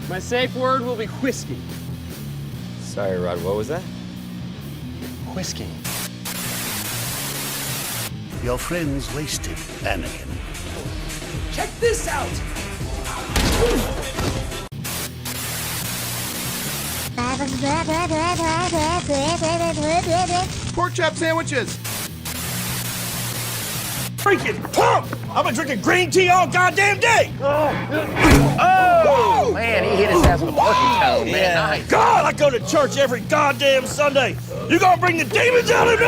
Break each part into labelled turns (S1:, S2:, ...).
S1: My safe word will be whiskey.
S2: Sorry, Rod, what was that?
S1: Whiskey.
S3: Your friend's wasted, Anakin.
S1: Check this out!
S4: Pork chop sandwiches!
S5: Freaking pump! I've been drinking green tea all goddamn day!
S1: Oh! Man, he hit his ass with a porky toe, man. Nice.
S5: God, I go to church every goddamn Sunday. You gonna bring the demons out of me?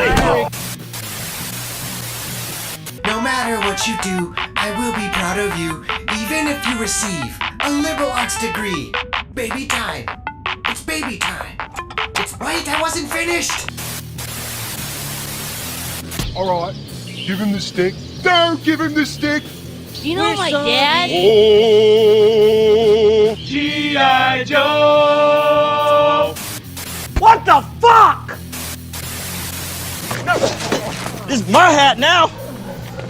S6: No matter what you do, I will be proud of you, even if you receive a liberal arts degree. Baby time. It's baby time. Wait, I wasn't finished.
S4: All right, give him the stick. Don't give him the stick.
S7: You know my dad?
S4: Oh, G.I. Joe!
S5: What the fuck? This is my hat now.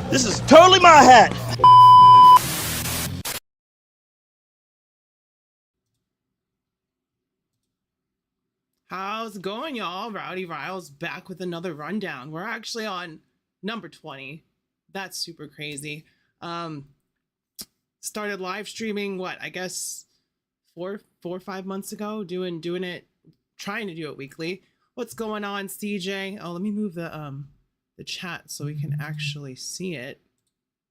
S5: This is totally my hat.
S8: How's it going, y'all? Rowdy Riles back with another rundown. We're actually on number 20. That's super crazy. Started live streaming, what, I guess four or 5 months ago, doing it, trying to do it weekly. What's going on, CJ? Oh, let me move the chat so we can actually see it,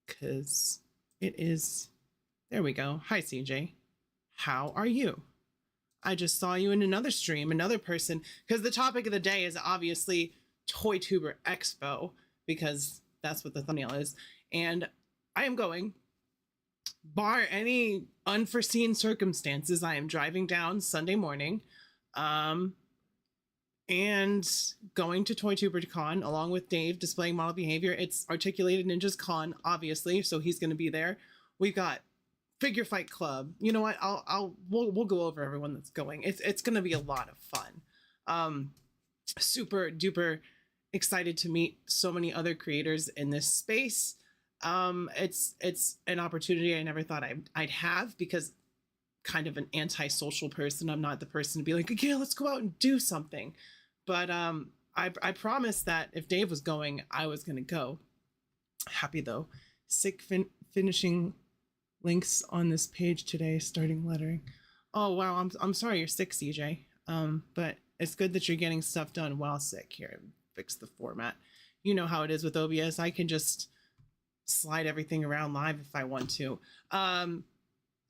S8: because it is, there we go. Hi, CJ. How are you? I just saw you in another stream, another person, because the topic of the day is obviously TOYTUBER Expo, because that's what the thumbnail is. And I am going, bar any unforeseen circumstances, I am driving down Sunday morning, and going to TOYTUBERCon along with Dave, displaying model behavior. It's Articulated Ninjas Con, obviously, so he's going to be there. We've got Figure Fight Club. You know what? We'll go over everyone that's going. It's gonna be a lot of fun. Super duper excited to meet so many other creators in this space. It's an opportunity I never thought I'd have, because kind of an antisocial person. I'm not the person to be like, okay, let's go out and do something. But I promised that if Dave was going, I was gonna go. Happy though. Sick finishing links on this page today, starting lettering. Oh wow, I'm sorry you're sick, CJ. But it's good that you're getting stuff done while sick. Here, fix the format. You know how it is with OBS. I can just slide everything around live if I want to.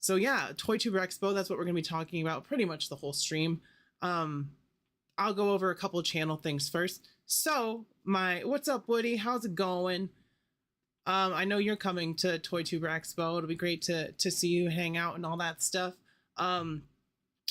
S8: So yeah, TOYTUBER Expo, that's what we're gonna be talking about pretty much the whole stream. I'll go over a couple of channel things first. So what's up, Woody? How's it going? I know you're coming to TOYTUBER Expo. It'll be great to see you, hang out, and all that stuff.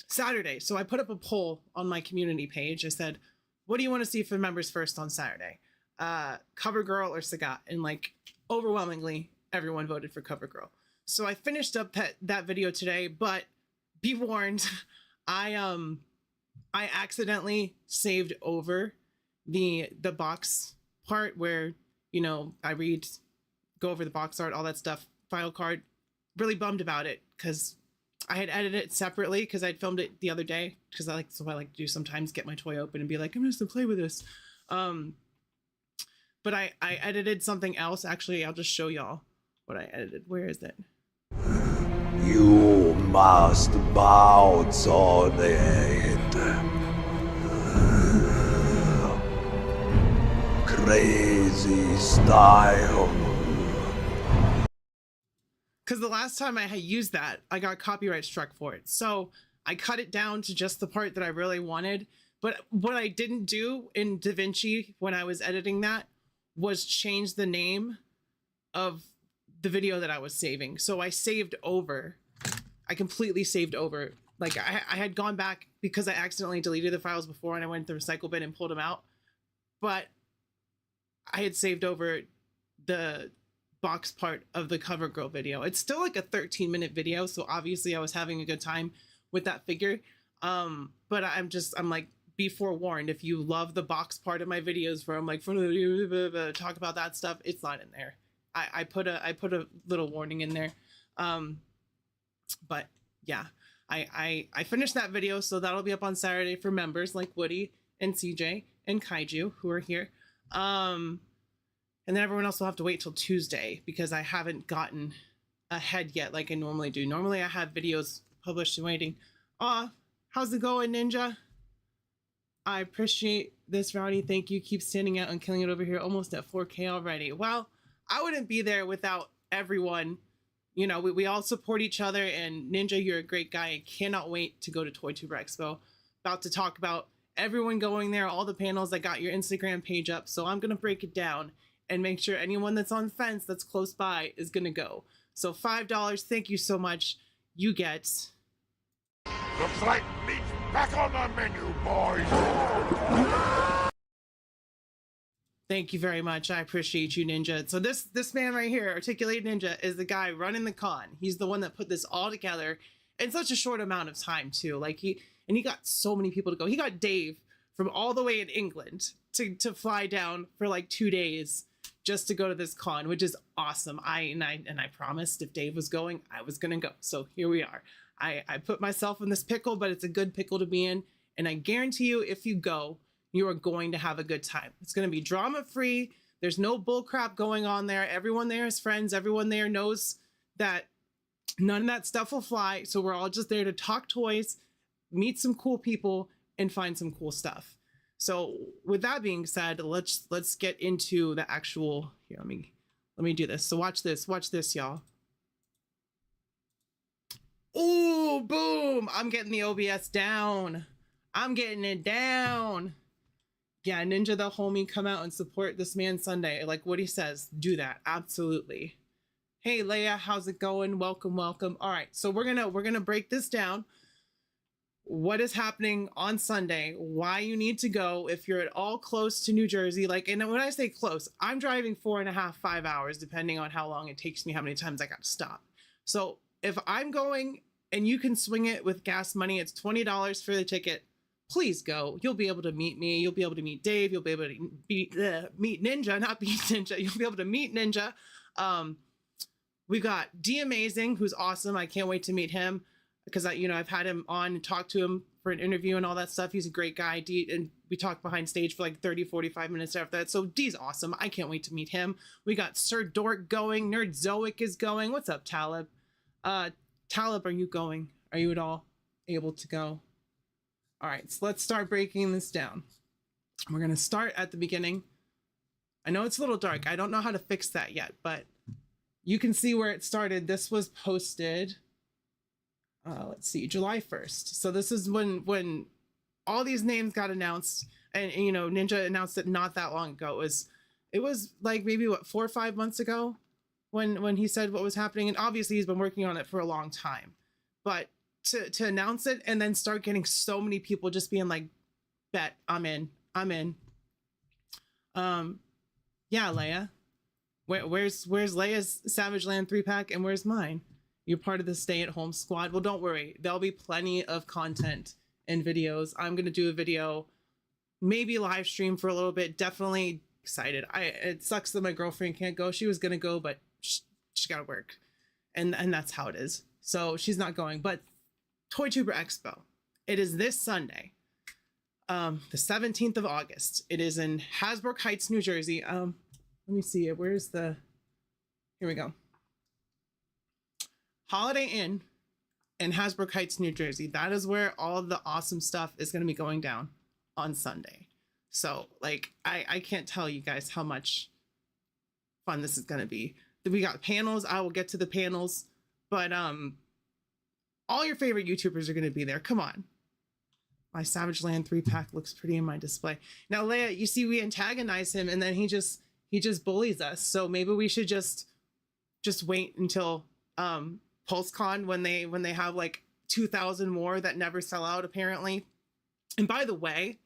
S8: Saturday. So I put up a poll on my community page. I said, what do you want to see for members first on Saturday? CoverGirl or Sagat? And like overwhelmingly, everyone voted for CoverGirl. So I finished up that video today, but be warned, I accidentally saved over the box part where, you know, go over the box art, all that stuff, file card. Really bummed about it, because I had edited it separately, because I'd filmed it the other day, because I like to do sometimes, get my toy open and be like, I'm just gonna play with this. But I edited something else. Actually, I'll just show y'all what I edited. Where is it?
S3: You must bounce on it. Crazy style.
S8: Because the last time I had used that, I got copyright struck for it. So I cut it down to just the part that I really wanted. But what I didn't do in DaVinci when I was editing that was change the name of the video that I was saving. So I saved over. I completely saved over. Like I had gone back because I accidentally deleted the files before, and I went to the recycle bin and pulled them out. But I had saved over the box part of the CoverGirl video. It's still like a 13-minute video, so obviously I was having a good time with that figure. But I'm like, be forewarned, if you love the box part of my videos where I'm like talk about that stuff, it's not in there. I put a little warning in there. But yeah, I finished that video, so that'll be up on Saturday for members like Woody and CJ and Kaiju who are here. And then everyone else will have to wait till Tuesday because I haven't gotten ahead yet like I normally do. Normally I have videos published and waiting. How's it going, Ninja? I appreciate this, Rowdy. Thank you. Keep standing out and killing it over here. Almost at 4K already. Well, I wouldn't be there without everyone. You know, we all support each other, and Ninja, you're a great guy. I cannot wait to go to TOYTUBER Expo. About to talk about everyone going there, all the panels. I got your Instagram page up, so I'm going to break it down and make sure anyone that's on fence that's close by is going to go. So $5, thank you so much. You get...
S4: Looks like meat's back on the menu, boys.
S8: Thank you very much. I appreciate you, Ninja. So this man right here, Articulate Ninja, is the guy running the con. He's the one that put this all together in such a short amount of time too. Like he got so many people to go. He got Dave from all the way in England to fly down for like 2 days just to go to this con, which is awesome. I promised if Dave was going, I was gonna go. So here we are. I put myself in this pickle, but it's a good pickle to be in. And I guarantee you, if you go, you are going to have a good time. It's going to be drama-free. There's no bullcrap going on there. Everyone there is friends. Everyone there knows that none of that stuff will fly. So we're all just there to talk toys, meet some cool people, and find some cool stuff. So with that being said, let's get into the actual, here, let me do this. So watch this, y'all. Oh, boom. I'm getting the OBS down. I'm getting it down. Yeah, Ninja the homie, come out and support this man Sunday. Like what he says, do that. Absolutely. Hey, Leia, how's it going? Welcome, welcome. All right, so we're gonna break this down. What is happening on Sunday? Why you need to go if you're at all close to New Jersey. Like, and when I say close, I'm driving 4.5, 5 hours, depending on how long it takes me, how many times I got to stop. So if I'm going and you can swing it with gas money, it's $20 for the ticket. Please go. You'll be able to meet me. You'll be able to meet Dave. You'll be able to meet Ninja, not beat Ninja. You'll be able to meet Ninja. We got D Amazing, who's awesome. I can't wait to meet him because I've had him on and talked to him for an interview and all that stuff. He's a great guy. D, and we talked behind stage for like 30, 45 minutes after that. So D's awesome. I can't wait to meet him. We got Sir Dork going. Nerd Zoic is going. What's up, Talib? Talib, are you going? Are you at all able to go? All right, so let's start breaking this down. We're going to start at the beginning. I know it's a little dark. I don't know how to fix that yet, but you can see where it started. This was posted, let's see, July 1st. So this is when all these names got announced, and you know, Ninja announced it not that long ago. It was like maybe what, 4 or 5 months ago when he said what was happening. And obviously he's been working on it for a long time, but to announce it and then start getting so many people just being like, bet, I'm in. Yeah, Leia. Where's Leia's Savage Land 3-pack and where's mine? You're part of the stay-at-home squad. Well, don't worry. There'll be plenty of content and videos. I'm going to do a video, maybe live stream for a little bit. Definitely excited. It sucks that my girlfriend can't go. She was going to go, but she got to work. And that's how it is. So she's not going. But TOYTUBER Expo. It is this Sunday, the 17th of August. It is in Hasbrook Heights, New Jersey. Let me see it. Where's the... Here we go. Holiday Inn in Hasbrook Heights, New Jersey. That is where all of the awesome stuff is going to be going down on Sunday. So, like, I can't tell you guys how much fun this is going to be. We got panels. I will get to the panels. But, all your favorite YouTubers are going to be there. Come on. My Savage Land 3-pack looks pretty in my display. Now, Leia, you see we antagonize him and then he just bullies us. So maybe we should just wait until PulseCon when they have like 2,000 more that never sell out apparently. And by the way,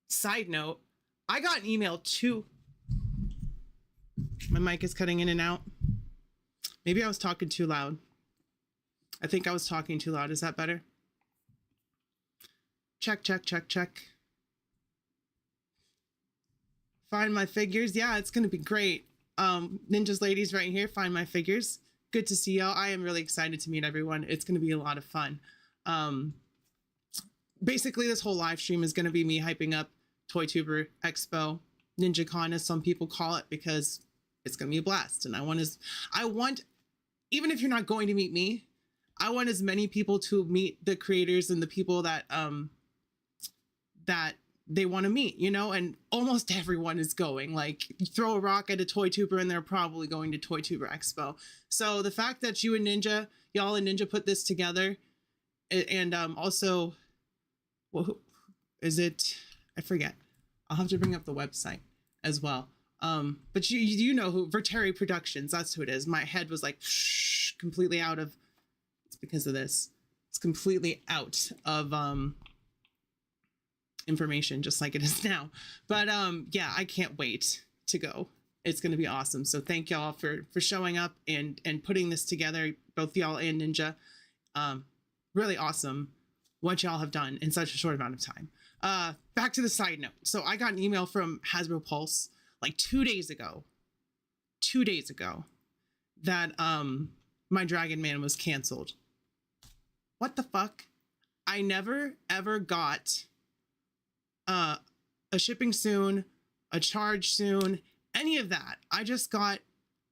S8: side note, I got an email too. My mic is cutting in and out. Maybe I was talking too loud. I think I was talking too loud. Is that better? Check. Find my figures. Yeah, it's going to be great. Ninja's ladies right here. Find my figures. good to see y'all. I am really excited to meet everyone. It's going to be a lot of fun. Basically, this whole live stream is going to be me hyping up TOYTUBER Expo, NinjaCon, as some people call it, because it's going to be a blast. And I want, even if you're not going to meet me, I want as many people to meet the creators and the people that that they want to meet, you know, and almost everyone is going. Like, you throw a rock at a TOYTUBER and they're probably going to TOYTUBER Expo. So the fact that you and Ninja, y'all and Ninja put this together, and also, well, is it, I forget. I'll have to bring up the website as well. But you know who, Verteri Productions, that's who it is. My head was like completely out of, it's because of this. It's completely out of information, just like it is now. But yeah, I can't wait to go. It's going to be awesome. So thank y'all for showing up and putting this together, both y'all and Ninja. Really awesome what y'all have done in such a short amount of time. Back to the side note. So I got an email from Hasbro Pulse like 2 days ago that my Dragon Man was canceled. What the fuck? I never ever got a shipping soon, a charge soon, any of that. I just got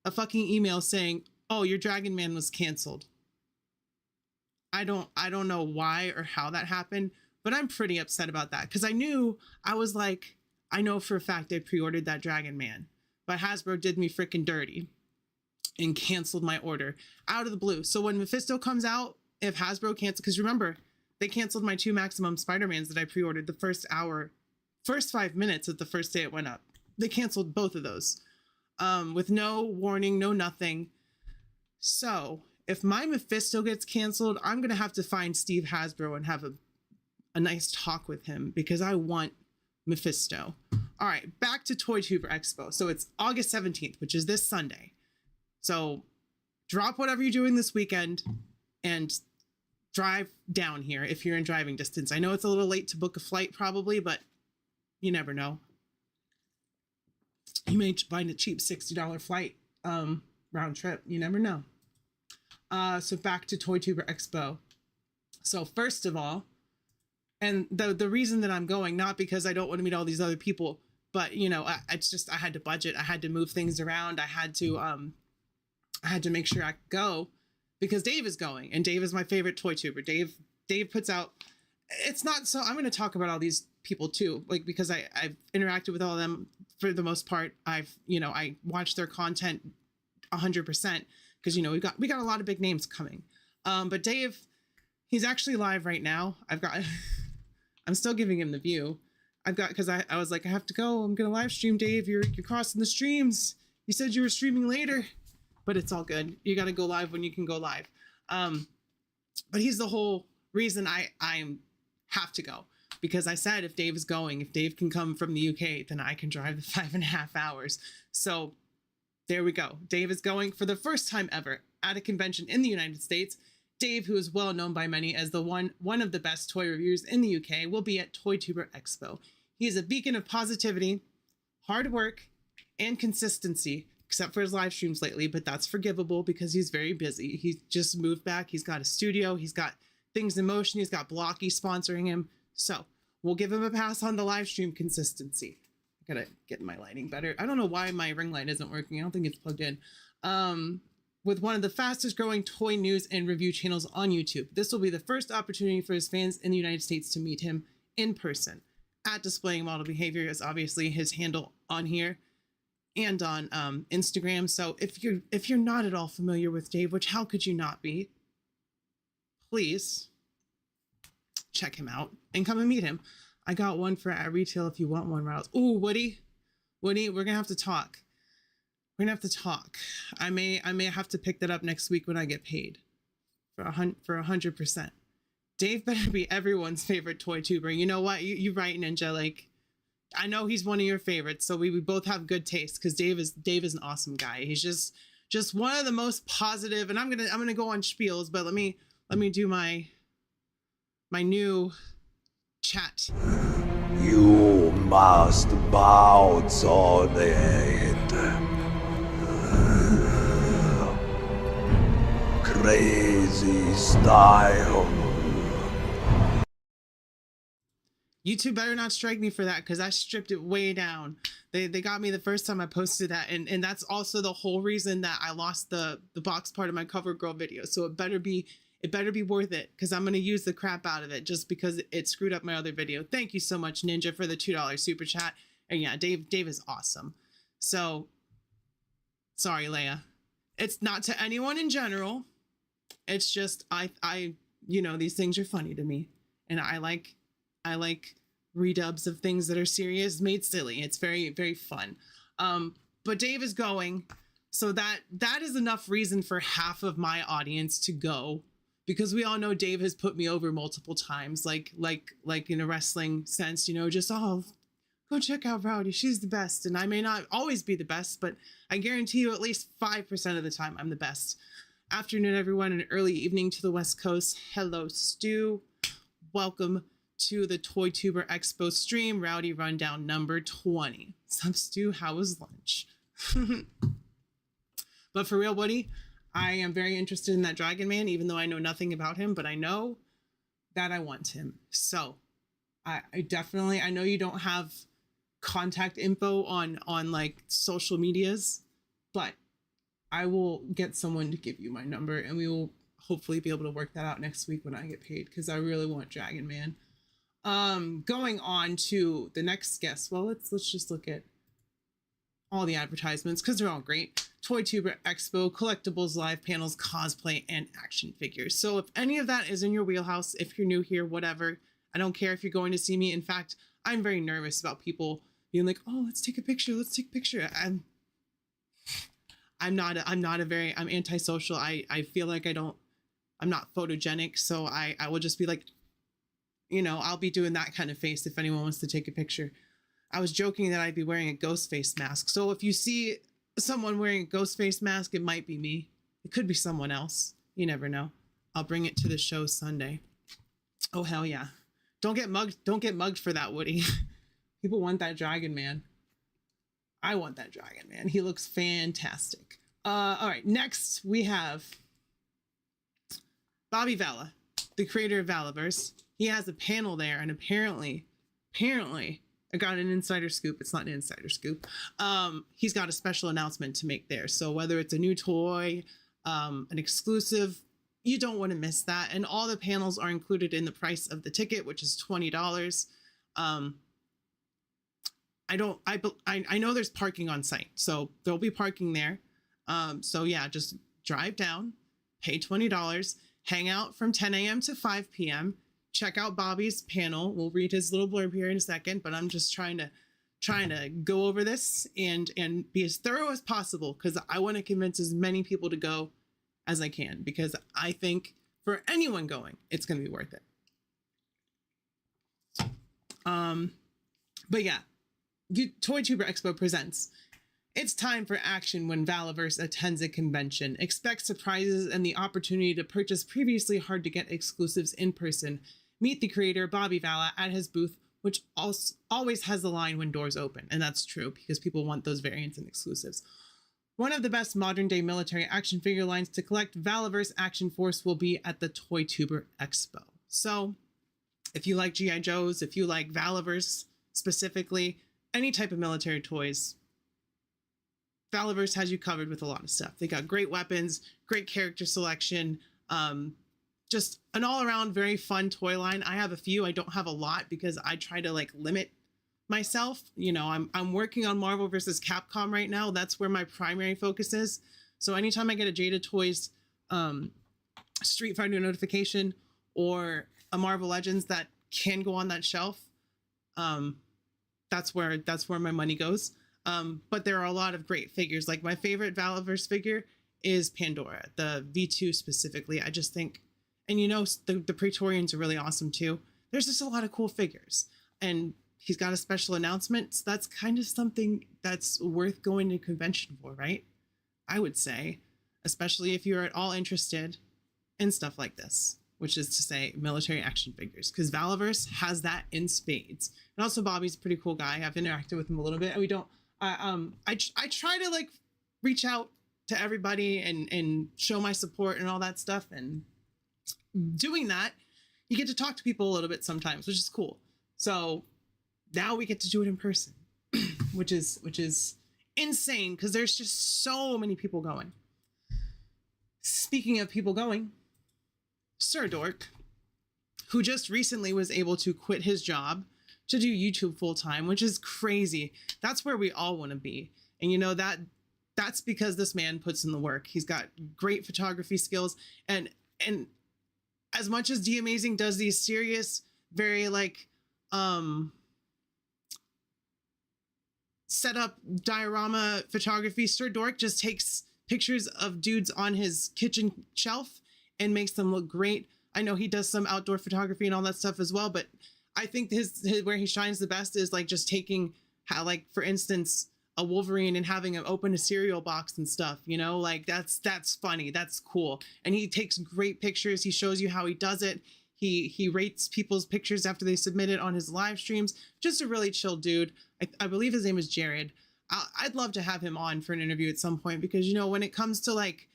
S8: a fucking email saying, oh, your Dragon Man was canceled. I don't know why or how that happened, but I'm pretty upset about that, because I was like, I know for a fact I pre-ordered that Dragon Man, but Hasbro did me freaking dirty and canceled my order out of the blue. So when Mephisto comes out, if Hasbro cancels, because remember, they canceled my 2 Maximum Spider-Mans that I pre-ordered the first 5 minutes of the first day it went up. They canceled both of those with no warning, no nothing. So if my Mephisto gets canceled, I'm going to have to find Steve Hasbro and have a nice talk with him, because I want Mephisto. All right, back to TOYTUBER Expo. So it's August 17th, which is this Sunday. So drop whatever you're doing this weekend and drive down here if you're in driving distance. I know it's a little late to book a flight probably, but you never know. You may find a cheap $60 flight round trip. You never know. So back to TOYTUBER Expo. So first of all, and the reason that I'm going, not because I don't want to meet all these other people, but you know, it's just, I had to budget. I had to move things around. I had to make sure I could go, because Dave is going, and Dave is my favorite TOYTUBER. Dave puts out, it's not, so I'm going to talk about all these people too, like, because I've interacted with all of them for the most part. I watch their content 100%, because, you know, we got a lot of big names coming. But Dave, he's actually live right now. I'm still giving him the view. Because I was like, I have to go. I'm going to live stream, Dave. You're crossing the streams. You said you were streaming later, but it's all good. You got to go live when you can go live. But he's the whole reason I have to go, because I said, if Dave is going, if Dave can come from the UK, then I can drive the 5.5 hours. So there we go. Dave is going for the first time ever at a convention in the United States. Dave, who is well known by many as the one of the best toy reviewers in the UK, will be at TOYTUBER Expo. He is a beacon of positivity, hard work, and consistency, except for his live streams lately, but that's forgivable because he's very busy. He just moved back. He's got a studio. He's got things in motion. He's got Blocky sponsoring him. So we'll give him a pass on the live stream consistency. I gotta get my lighting better. I don't know why my ring light isn't working. I don't think it's plugged in. With one of the fastest growing toy news and review channels on YouTube. This will be the first opportunity for his fans in the United States to meet him in person. At Displaying Model Behavior is obviously his handle on here and on Instagram. So if you're not at all familiar with Dave, which how could you not be, please check him out and come and meet him. I got one for at retail if you want one, Rouse. Ooh, Woody, we're gonna have to talk. I may have to pick that up next week when I get paid for 100%. Dave better be everyone's favorite TOYTUBER. You know what? You're right, Ninja. Like, I know he's one of your favorites, so we both have good taste, because Dave is an awesome guy. He's just one of the most positive. And I'm gonna go on spiels, but let me do my new chat.
S3: You must bounce on it. crazy style.
S8: YouTube better not strike me for that, because I stripped it way down. They got me the first time I posted that, and that's also the whole reason that I lost the box part of my cover girl video. So it better be worth it, because I'm gonna use the crap out of it just because it screwed up my other video. Thank you so much, Ninja, for the $2 super chat. And yeah, Dave is awesome. So sorry, Leia. It's not to anyone in general. It's just I you know, these things are funny to me, and I like redubs of things that are serious made silly. It's very, very fun. But Dave is going, so that is enough reason for half of my audience to go, because we all know Dave has put me over multiple times, like in a wrestling sense, you know, just, oh, go check out Rowdy, she's the best. And I may not always be the best, but I guarantee you at least 5% of the time I'm the best. Afternoon, everyone, and early evening to the West Coast. Hello, Stu. Welcome to the TOYTUBER Expo stream, Rowdy Rundown number 20. Sup, Stu, how was lunch? But for real, buddy, I am very interested in that Dragon Man, even though I know nothing about him, but I know that I want him. So I definitely, I know you don't have contact info on like social medias, but I will get someone to give you my number, and we will hopefully be able to work that out next week when I get paid, because I really want Dragon Man. Going on to the next guest. Well, let's just look at all the advertisements, because they're all great. TOYTUBER Expo, collectibles, live panels, cosplay, and action figures. So if any of that is in your wheelhouse, if you're new here, whatever, I don't care if you're going to see me. In fact, I'm very nervous about people being like, oh, let's take a picture. Let's take a picture. I'm antisocial. I feel like I'm not photogenic. So I will just be like, you know, I'll be doing that kind of face if anyone wants to take a picture. I was joking that I'd be wearing a ghost face mask. So if you see someone wearing a ghost face mask, it might be me. It could be someone else. You never know. I'll bring it to the show Sunday. Oh, hell yeah. Don't get mugged for that, Woody. People want that Dragon Man. I want that Dragon Man. He looks fantastic. All right, next we have Bobby Vala, the creator of Valaverse. He has a panel there, and apparently, I got an insider scoop. It's not an insider scoop. He's got a special announcement to make there. So whether it's a new toy, an exclusive, you don't want to miss that. And all the panels are included in the price of the ticket, which is $20. I know there's parking on site, so there'll be parking there. So yeah, just drive down, pay $20, hang out from 10 a.m. to 5 p.m. Check out Bobby's panel. We'll read his little blurb here in a second, but I'm just trying to go over this and be as thorough as possible, because I want to convince as many people to go as I can, because I think for anyone going, it's going to be worth it. But yeah, TOYTUBER Expo presents. It's time for action when Valaverse attends a convention. Expect surprises and the opportunity to purchase previously hard to get exclusives in person. Meet the creator, Bobby Vala, at his booth, which always has the line when doors open. And that's true, because people want those variants and exclusives. One of the best modern day military action figure lines to collect, Valaverse Action Force, will be at the TOYTUBER Expo. So if you like G.I. Joes, if you like Valaverse specifically, any type of military toys, Valaverse has you covered with a lot of stuff. They got great weapons, great character selection, just an all-around very fun toy line. I have a few. I don't have a lot because I try to like limit myself. You know, I'm working on Marvel versus Capcom right now. That's where my primary focus is. So anytime I get a Jada Toys Street Fighter notification or a Marvel Legends that can go on that shelf, that's where my money goes. But there are a lot of great figures. Like my favorite Valaverse figure is Pandora, the V2 specifically. I just think, and you know, the Praetorians are really awesome too. There's just a lot of cool figures, and he's got a special announcement. So that's kind of something that's worth going to a convention for, right? I would say, especially if you're at all interested in stuff like this, which is to say military action figures, because Valaverse has that in spades. And also Bobby's a pretty cool guy. I've interacted with him a little bit, and we don't, I try to like reach out to everybody and show my support and all that stuff. And doing that, you get to talk to people a little bit sometimes, which is cool. So now we get to do it in person, which is insane because there's just so many people going. Speaking of people going, Sir Dork, who just recently was able to quit his job to do YouTube full time, which is crazy. That's where we all want to be. And you know, that's because this man puts in the work. He's got great photography skills. And as much as D Amazing does these serious, very like, set up diorama photography, Sir Dork just takes pictures of dudes on his kitchen shelf and makes them look great. I know he does some outdoor photography and all that stuff as well, but I think his where he shines the best is like just taking how, like, for instance, a Wolverine and having him open a cereal box and stuff, you know, like that's funny. That's cool. And he takes great pictures. He shows you how he does it. He rates people's pictures after they submit it on his live streams. Just a really chill dude. I believe his name is Jared. I'd love to have him on for an interview at some point because, you know, when it comes to like,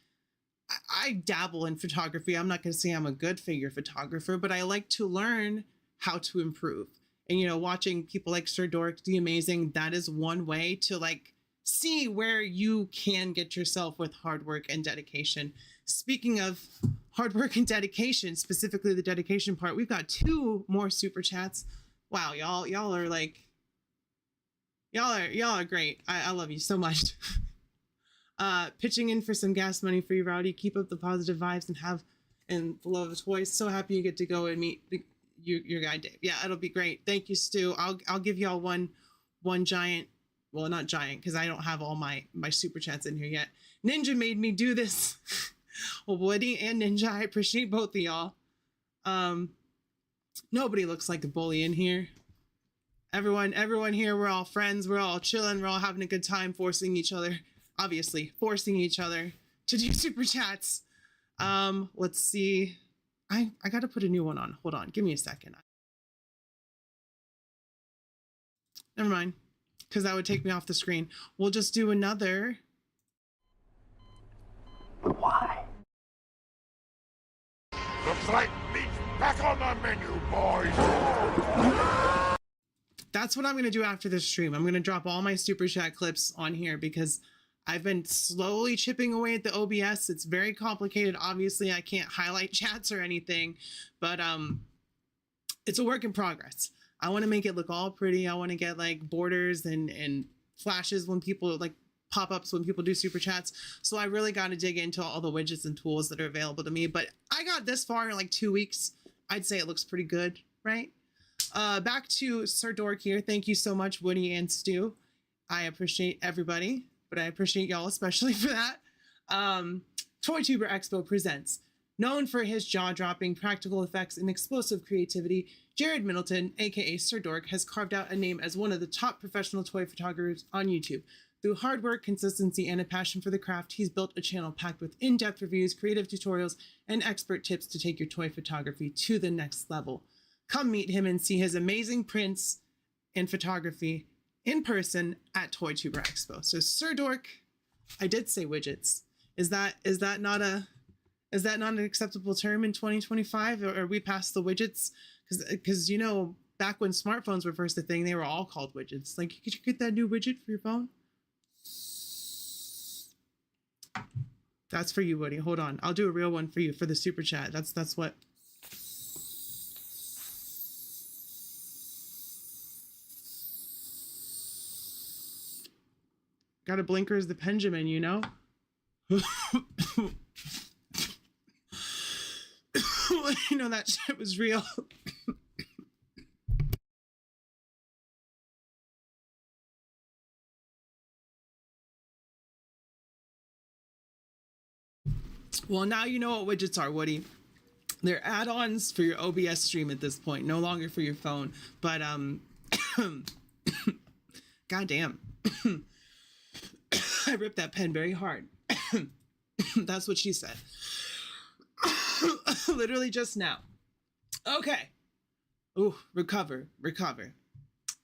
S8: I dabble in photography. I'm not going to say I'm a good figure photographer, but I like to learn how to improve. And, you know, watching people like Sir Dork do amazing, that is one way to like see where you can get yourself with hard work and dedication. Speaking of hard work and dedication, specifically the dedication part, we've got 2 more super chats. Wow, y'all are like, y'all are great. I love you so much. Pitching in for some gas money for you, Rowdy. Keep up the positive vibes and the love of toys. So happy you get to go and meet your guy Dave. Yeah, it'll be great. Thank you, Stu. I'll give y'all one giant, well, not giant because I don't have all my super chats in here yet. Ninja made me do this. Well, Woody and Ninja, I appreciate both of y'all. Nobody looks like a bully in here. Everyone here, we're all friends. We're all chilling. We're all having a good time, forcing each other to do super chats. Let's see. I got to put a new one on. Hold on. Give me a second. Never mind, because that would take me off the screen. We'll just do another.
S3: But why?
S4: Looks like meat's back on the menu, boys.
S8: That's what I'm going to do after this stream. I'm going to drop all my super chat clips on here because I've been slowly chipping away at the OBS. It's very complicated. Obviously, I can't highlight chats or anything, but it's a work in progress. I want to make it look all pretty. I want to get like borders and flashes when people like pop-ups when people do super chats. So I really got to dig into all the widgets and tools that are available to me. But I got this far in like 2 weeks. I'd say it looks pretty good, right? Back to Sir Dork here. Thank you so much, Woody and Stu. I appreciate everybody, but I appreciate y'all especially for that. TOYTUBER Expo presents. Known for his jaw-dropping practical effects and explosive creativity, Jared Middleton, aka Sir Dork, has carved out a name as one of the top professional toy photographers on YouTube. Through hard work, consistency, and a passion for the craft, he's built a channel packed with in-depth reviews, creative tutorials, and expert tips to take your toy photography to the next level. Come meet him and see his amazing prints and photography in person at TOYTUBER Expo. So Sir Dork, I did say widgets. Is that not an acceptable term in 2025? Or are we past the widgets? Because you know, back when smartphones were first a thing, they were all called widgets. Like, could you get that new widget for your phone? That's for you, Woody. Hold on. I'll do a real one for you for the super chat. That's what. Got a blinker as the Benjamin, you know? You know, that shit was real. Well, now you know what widgets are, Woody. They're add-ons for your OBS stream at this point, no longer for your phone. But goddamn. I ripped that pen very hard. That's what she said. Literally just now. Okay. Ooh, recover.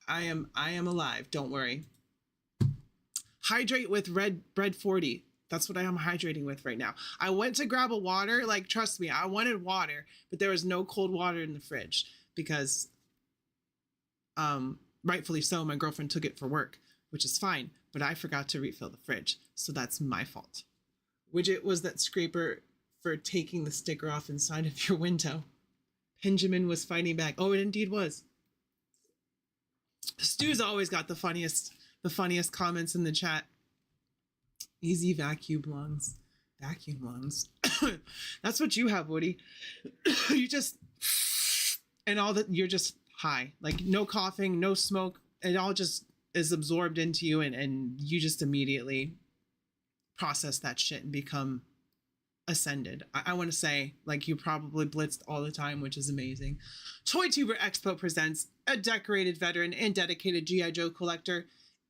S8: I am alive, don't worry. Hydrate with Red Bread 40. That's what I am hydrating with right now. I went to grab a water. Like, trust me, I wanted water, but there was no cold water in the fridge because, rightfully so, my girlfriend took it for work, which is fine, but I forgot to refill the fridge. So that's my fault. Widget was that scraper for taking the sticker off inside of your window. Benjamin was fighting back. Oh, it indeed was. Stu's always got the funniest comments in the chat. Easy vacuum lungs. Vacuum lungs. That's what you have, Woody. You just, and all that, you're just high. Like, no coughing, no smoke. It all just is absorbed into you, and you just immediately process that shit and become ascended. I want to say, like, you probably blitzed all the time, which is amazing. TOYTUBER Expo presents a decorated veteran and dedicated G.I. Joe collector.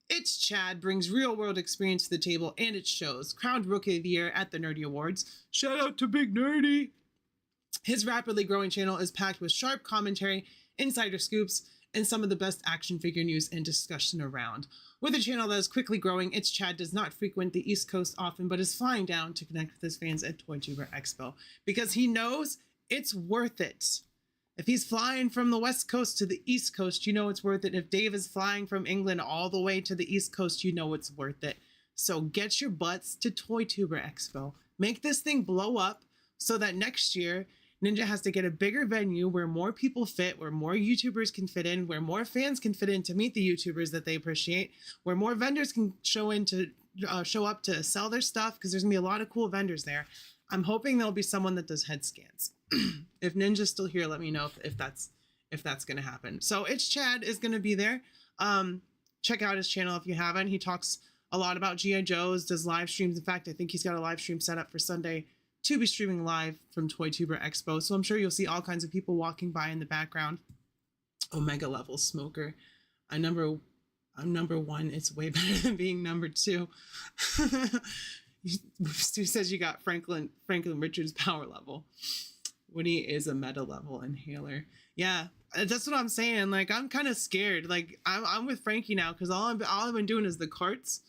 S8: It's Chad, brings real-world experience to the table, and it shows. Crowned Rookie of the Year at the Nerdy Awards. Shout out to Big Nerdy! His rapidly growing channel is packed with sharp commentary, insider scoops, and some of the best action figure news and discussion around. With a channel that is quickly growing, It's Chad does not frequent the East Coast often, but is flying down to connect with his fans at TOYTUBER Expo, because he knows it's worth it. If he's flying from the West Coast to the East Coast, you know it's worth it. If Dave is flying from England all the way to the East Coast, you know it's worth it. So get your butts to TOYTUBER Expo. Make this thing blow up so that next year, Ninja has to get a bigger venue where more people fit, where more YouTubers can fit in, where more fans can fit in to meet the YouTubers that they appreciate, where more vendors can show up to sell their stuff, because there's gonna be a lot of cool vendors there. I'm hoping there'll be someone that does head scans. If Ninja's still here, let me know if that's gonna happen. So It's Chad is gonna be there. Check out his channel if you haven't. He talks a lot about G.I. Joes, does live streams. In fact, I think he's got a live stream set up for Sunday to be streaming live from TOYTUBER Expo. So I'm sure you'll see all kinds of people walking by in the background. Omega level smoker. I'm number one. It's way better than being number two. Stu says you got Franklin Richards power level. Woody is a meta level inhaler. Yeah, that's what I'm saying. Like, I'm kind of scared. Like, I'm with Frankie now, because all I've been doing is the carts,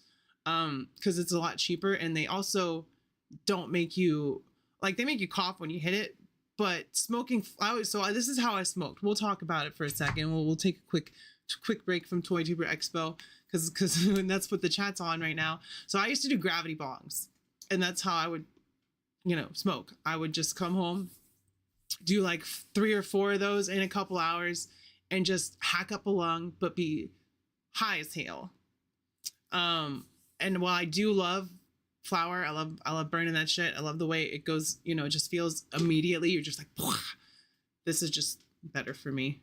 S8: because it's a lot cheaper, and they also don't make you, like, they make you cough when you hit it, but smoking. So this is how I smoked. We'll talk about it for a second. We'll take a quick break from TOYTUBER Expo, because that's what the chat's on right now. So I used to do gravity bongs, and that's how I would, smoke. I would just come home, do like 3 or 4 of those in a couple hours, and just hack up a lung, but be high as hell. And while I do love flower, I love burning that shit. I love the way it goes, it just feels immediately, you're just like, this is just better for me.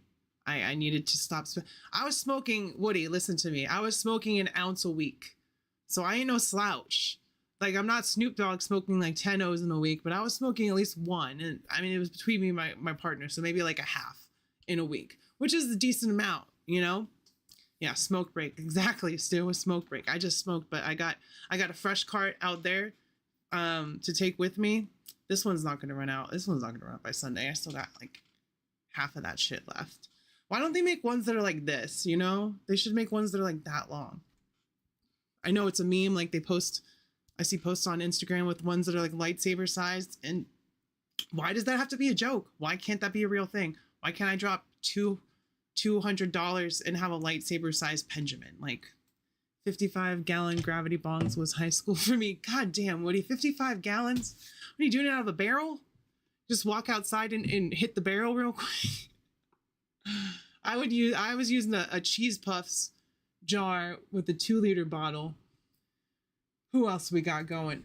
S8: I needed to stop. I was smoking, Woody, listen to me. I was smoking an ounce a week. So I ain't no slouch. Like, I'm not Snoop Dogg smoking like 10 O's in a week, but I was smoking at least one. And I mean, it was between me and my partner. So maybe like a half in a week, which is a decent amount, Yeah, smoke break. Exactly. Still a smoke break. I just smoked, but I got a fresh cart out there to take with me. This one's not going to run out. This one's not going to run out by Sunday. I still got like half of that shit left. Why don't they make ones that are like this, They should make ones that are like that long. I know it's a meme, like I see posts on Instagram with ones that are like lightsaber sized, and why does that have to be a joke? Why can't that be a real thing? Why can't I drop $200 and have a lightsaber sized Benjamin? Like, 55-gallon gravity bongs was high school for me. God damn, Woody, 55 gallons? What are you doing, out of a barrel? Just walk outside and hit the barrel real quick. I was using a Cheese Puffs jar with a 2-liter bottle. Who else we got going?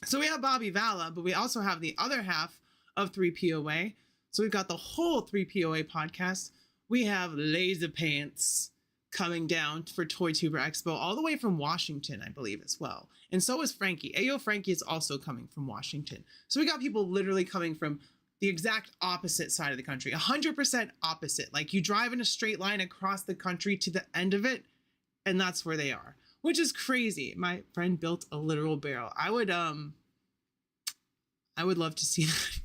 S8: So we have Bobby Vala, but we also have the other half of 3POA. So we've got the whole 3POA podcast. We have Laser Pants coming down for TOYTUBER Expo, all the way from Washington, I believe, as well. And so is Frankie. Ayo Frankie is also coming from Washington. So we got people literally coming from the exact opposite side of the country, 100% opposite. Like, you drive in a straight line across the country to the end of it, and that's where they are, which is crazy. My friend built a literal barrel. I would love to see that.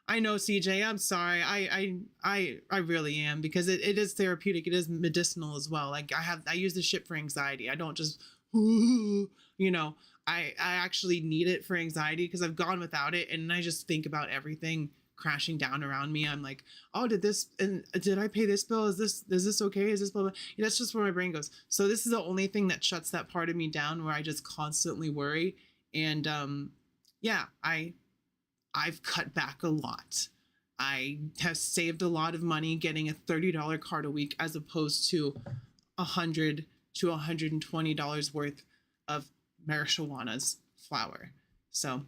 S8: I know, CJ, I'm sorry. I really am, because it is therapeutic. It is medicinal as well. Like, I use this shit for anxiety. I don't just you know, I actually need it for anxiety because I've gone without it and I just think about everything crashing down around me. I'm like, oh, did I pay this bill? Is this okay? Is this blah, blah? That's just where my brain goes. So this is the only thing that shuts that part of me down where I just constantly worry. And yeah, I've cut back a lot. I have saved a lot of money getting a $30 card a week as opposed to $100 to $120 worth of marijuana's flower. So,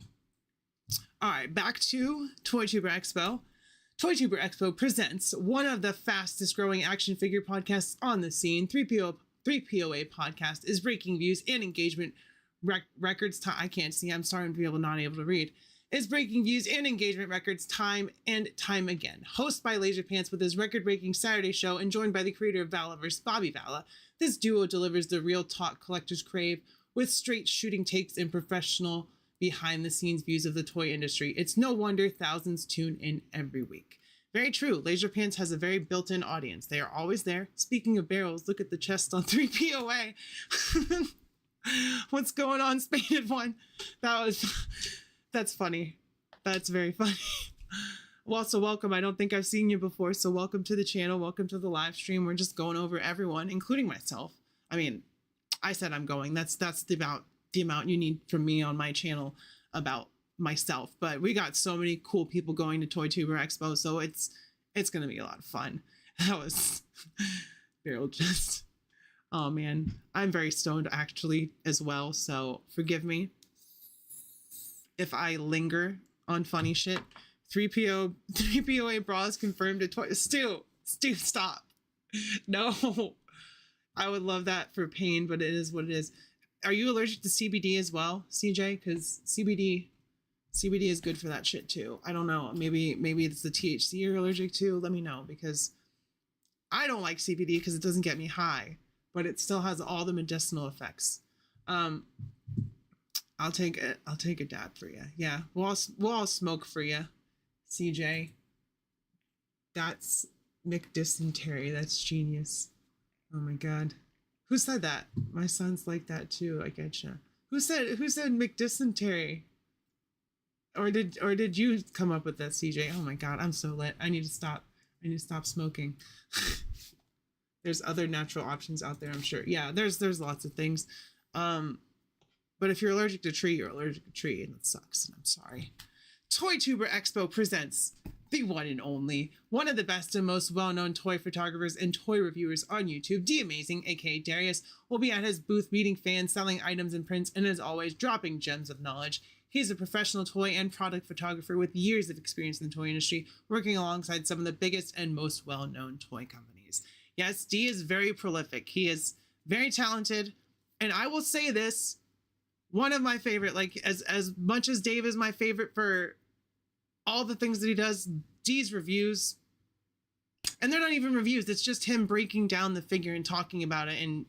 S8: all right, back to TOYTUBER Expo. TOYTUBER Expo presents one of the fastest growing action figure podcasts on the scene. 3POA podcast is breaking views and engagement records. I can't see. I'm starting to be not able to read. Is breaking views and engagement records time and time again. Hosted by Laser Pants with his record-breaking Saturday show and joined by the creator of Valaverse, Bobby Vala, this duo delivers the real talk collectors crave with straight shooting takes and professional behind-the-scenes views of the toy industry. It's no wonder thousands tune in every week. Very true. Laser Pants has a very built-in audience. They are always there. Speaking of barrels, look at the chest on 3POA. What's going on, Spaded One? That's funny. That's very funny. Well, so welcome. I don't think I've seen you before, so welcome to the channel. Welcome to the live stream. We're just going over everyone, including myself. I mean, I said I'm going. That's the amount you need from me on my channel about myself. But we got so many cool people going to TOYTUBER Expo, so it's gonna be a lot of fun. That was barrel just. Oh man, I'm very stoned actually as well, so forgive me if I linger on funny shit. 3POA bras confirmed to toy. Stu, stop. No, I would love that for pain, but it is what it is. Are you allergic to CBD as well, CJ? Because CBD is good for that shit too. I don't know. Maybe it's the THC you're allergic to. Let me know, because I don't like CBD because it doesn't get me high, but it still has all the medicinal effects. I'll take a dab for you. Yeah, we'll all smoke for you, CJ. That's McDysentery. That's genius. Oh my god, who said that? My son's like that too. I getcha. Who said McDysentery? Or did you come up with that, CJ? Oh my god, I'm so lit. I need to stop smoking. There's other natural options out there, I'm sure. Yeah, there's lots of things. But if you're allergic to tree, you're allergic to tree, and it sucks, and I'm sorry. TOYTUBER Expo presents the one and only, one of the best and most well-known toy photographers and toy reviewers on YouTube, The Amazing, aka Darius, will be at his booth meeting fans, selling items and prints, and as always, dropping gems of knowledge. He's a professional toy and product photographer with years of experience in the toy industry, working alongside some of the biggest and most well-known toy companies. Yes, D is very prolific. He is very talented, and I will say this, one of my favorite, like as much as Dave is my favorite for all the things that he does, D's reviews, and they're not even reviews, it's just him breaking down the figure and talking about it and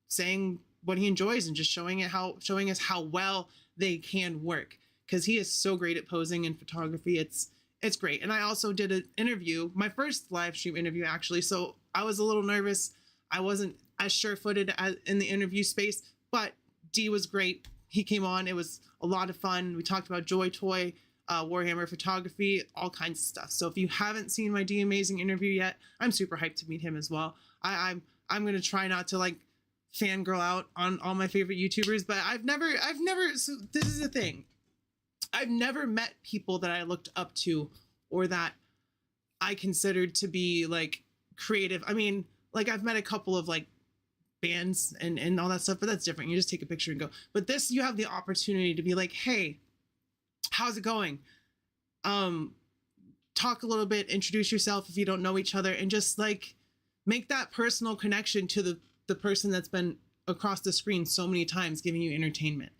S8: saying what he enjoys and just showing us how well they can work, because he is so great at posing and photography. It's great. And I also did an interview, my first live stream interview actually, so I was a little nervous. I wasn't as sure-footed in the interview space, but D was great. He came on. It was a lot of fun. We talked about Joy Toy, Warhammer photography, all kinds of stuff. So if you haven't seen my D Amazing interview yet, I'm super hyped to meet him as well. I'm gonna try not to like fangirl out on all my favorite YouTubers, but I've never. So this is the thing. I've never met people that I looked up to or that I considered to be like creative. I mean, like I've met a couple of like bands and all that stuff, but that's different. You just take a picture and go. But this, you have the opportunity to be like, hey, how's it going? Talk a little bit, introduce yourself if you don't know each other, and just like make that personal connection to the person that's been across the screen so many times giving you entertainment.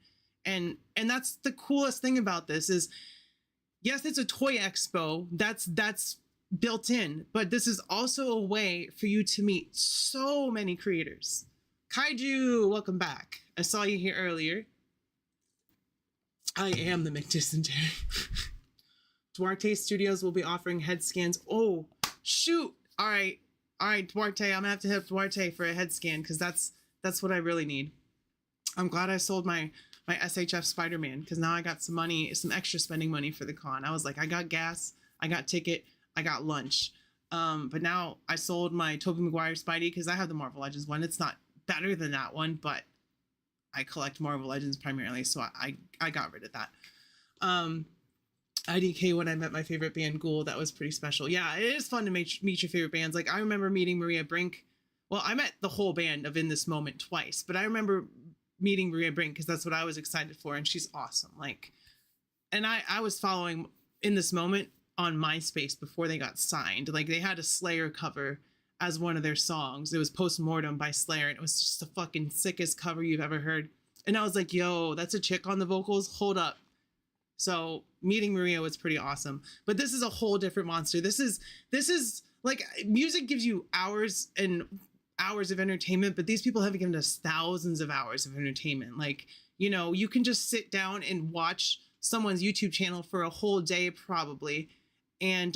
S8: And that's the coolest thing about this is, yes, it's a toy expo. That's built in, but this is also a way for you to meet so many creators. Kaiju, welcome back. I saw you here earlier. I am the McDysentery. Duarte Studios will be offering head scans. Oh, shoot. All right, Duarte, I'm gonna have to hit Duarte for a head scan because that's what I really need. I'm glad I sold my SHF Spider-Man, because now I got some money, some extra spending money for the con. I was like, I got gas, I got ticket, I got lunch. But now I sold my Tobey Maguire Spidey because I have the Marvel Legends one. It's not better than that one, but I collect Marvel Legends primarily, so I got rid of that. IDK when I met my favorite band, Ghoul. That was pretty special. Yeah, it is fun to meet your favorite bands. Like, I remember meeting Maria Brink. Well, I met the whole band of In This Moment twice, but I remember meeting Maria Brink because that's what I was excited for, and she's awesome. Like, and I was following In This Moment on MySpace before they got signed. Like, they had a Slayer cover as one of their songs. It was Postmortem by Slayer, and it was just the fucking sickest cover you've ever heard. And I was like, yo, that's a chick on the vocals? Hold up. So meeting Maria was pretty awesome. But this is a whole different monster. This is like, music gives you hours and hours of entertainment, but these people have given us thousands of hours of entertainment. Like, you know, you can just sit down and watch someone's YouTube channel for a whole day probably, and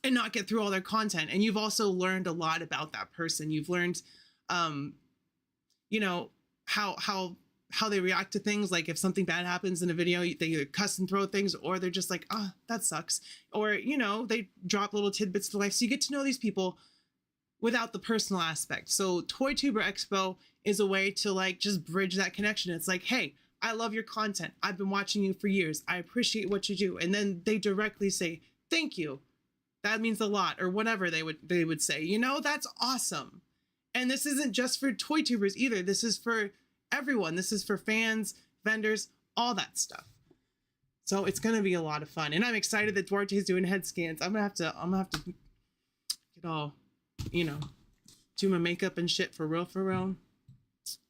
S8: not get through all their content. And you've also learned a lot about that person. You've learned, you know, how they react to things. Like, if something bad happens in a video, they either cuss and throw things, or they're just like, oh, that sucks. Or, you know, they drop little tidbits of life. So you get to know these people without the personal aspect. So TOYTUBER Expo is a way to, like, just bridge that connection. It's like, hey, I love your content. I've been watching you for years. I appreciate what you do. And then they directly say, thank you. That means a lot, or whatever they would say. You know, that's awesome. And this isn't just for TOYTubers either. This is for everyone. This is for fans, vendors, all that stuff. So it's gonna be a lot of fun. And I'm excited that Duarte is doing head scans. I'm gonna have to get all, you know, do my makeup and shit for real.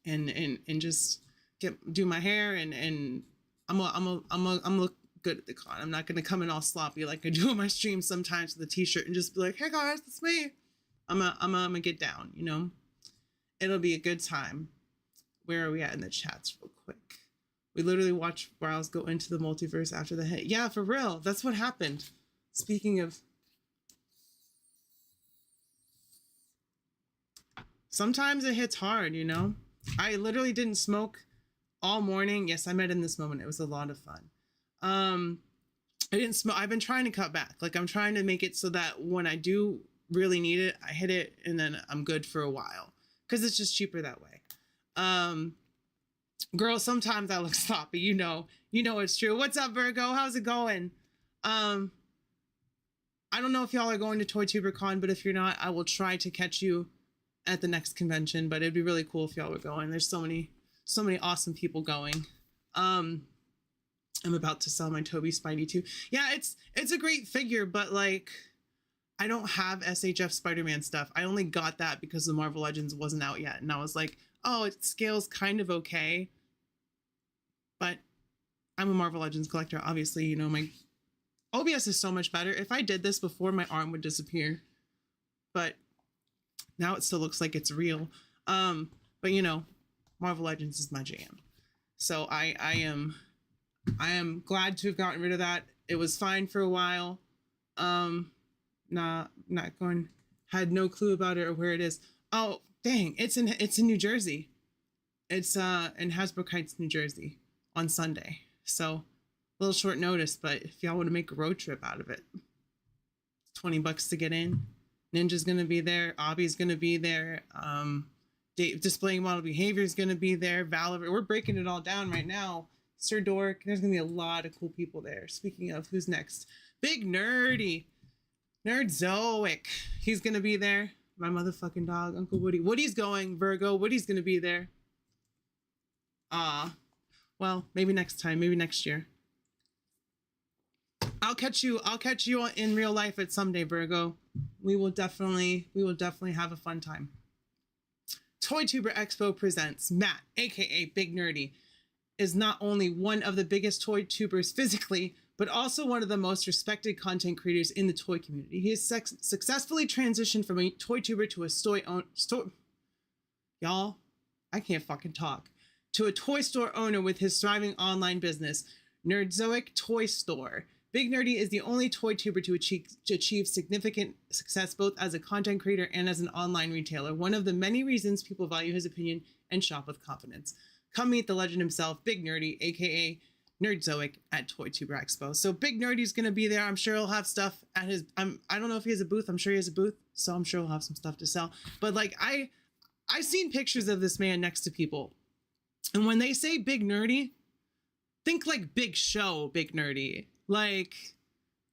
S8: And just do my hair, and I'm look good at the con. I'm not gonna come in all sloppy like I do on my streams sometimes with a t-shirt and just be like, hey guys, that's me. I'm gonna get down, you know. It'll be a good time. Where are we at in the chats real quick? We literally watched Riles go into the multiverse after the hit. Yeah, for real. That's what happened. Speaking of, sometimes it hits hard, you know. I literally didn't smoke all morning. Yes, I met In This Moment. It was a lot of fun. I didn't smoke. I've been trying to cut back. Like, I'm trying to make it so that when I do really need it, I hit it and then I'm good for a while, because it's just cheaper that way. Girl, sometimes I look sloppy, you know it's true. What's up, Virgo? How's it going? I don't know if y'all are going to TOYTuber Con, but if you're not, I will try to catch you at the next convention. But it'd be really cool if y'all were going. There's so many awesome people going. I'm about to sell my Toby Spidey too. Yeah, it's a great figure, but like, I don't have SHF Spider-Man stuff. I only got that because the Marvel Legends wasn't out yet. And I was like, oh, it scales kind of okay. But I'm a Marvel Legends collector. Obviously, you know, my OBS is so much better. If I did this before, my arm would disappear. But now it still looks like it's real. But you know, Marvel Legends is my jam. So I am glad to have gotten rid of that. It was fine for a while. Not going, had no clue about it or where it is. Oh, dang, it's in New Jersey. It's in Hasbrook Heights, New Jersey on Sunday. So a little short notice, but if y'all want to make a road trip out of it, it's $20 to get in. Ninja's gonna be there, Obby's gonna be there, Displaying Model Behavior is gonna be there, Valor, we're breaking it all down right now. Sir Dork, there's gonna be a lot of cool people there. Speaking of, who's next? Big Nerdy. Nerdzoic. He's gonna be there. My motherfucking dog, Uncle Woody. Woody's going, Virgo. Woody's gonna be there. Well, maybe next time, maybe next year. I'll catch you in real life at someday, Virgo. We will definitely have a fun time. TOYTuber Expo presents Matt, aka Big Nerdy, is not only one of the biggest toy tubers physically, but also one of the most respected content creators in the toy community. He has successfully transitioned from a toy tuber to a y'all, I can't fucking talk, to a toy store owner with his thriving online business, Nerdzoic Toy Store. Big Nerdy is the only toy tuber to achieve significant success both as a content creator and as an online retailer. One of the many reasons people value his opinion and shop with confidence. Come meet the legend himself, Big Nerdy, aka Nerdzoic, at TOYTUBER Expo. So Big Nerdy's gonna be there. I'm sure he'll have stuff at his. I don't know if he has a booth. I'm sure he has a booth, so I'm sure he'll have some stuff to sell. But like I've seen pictures of this man next to people, and when they say Big Nerdy, think like Big Show, Big Nerdy. Like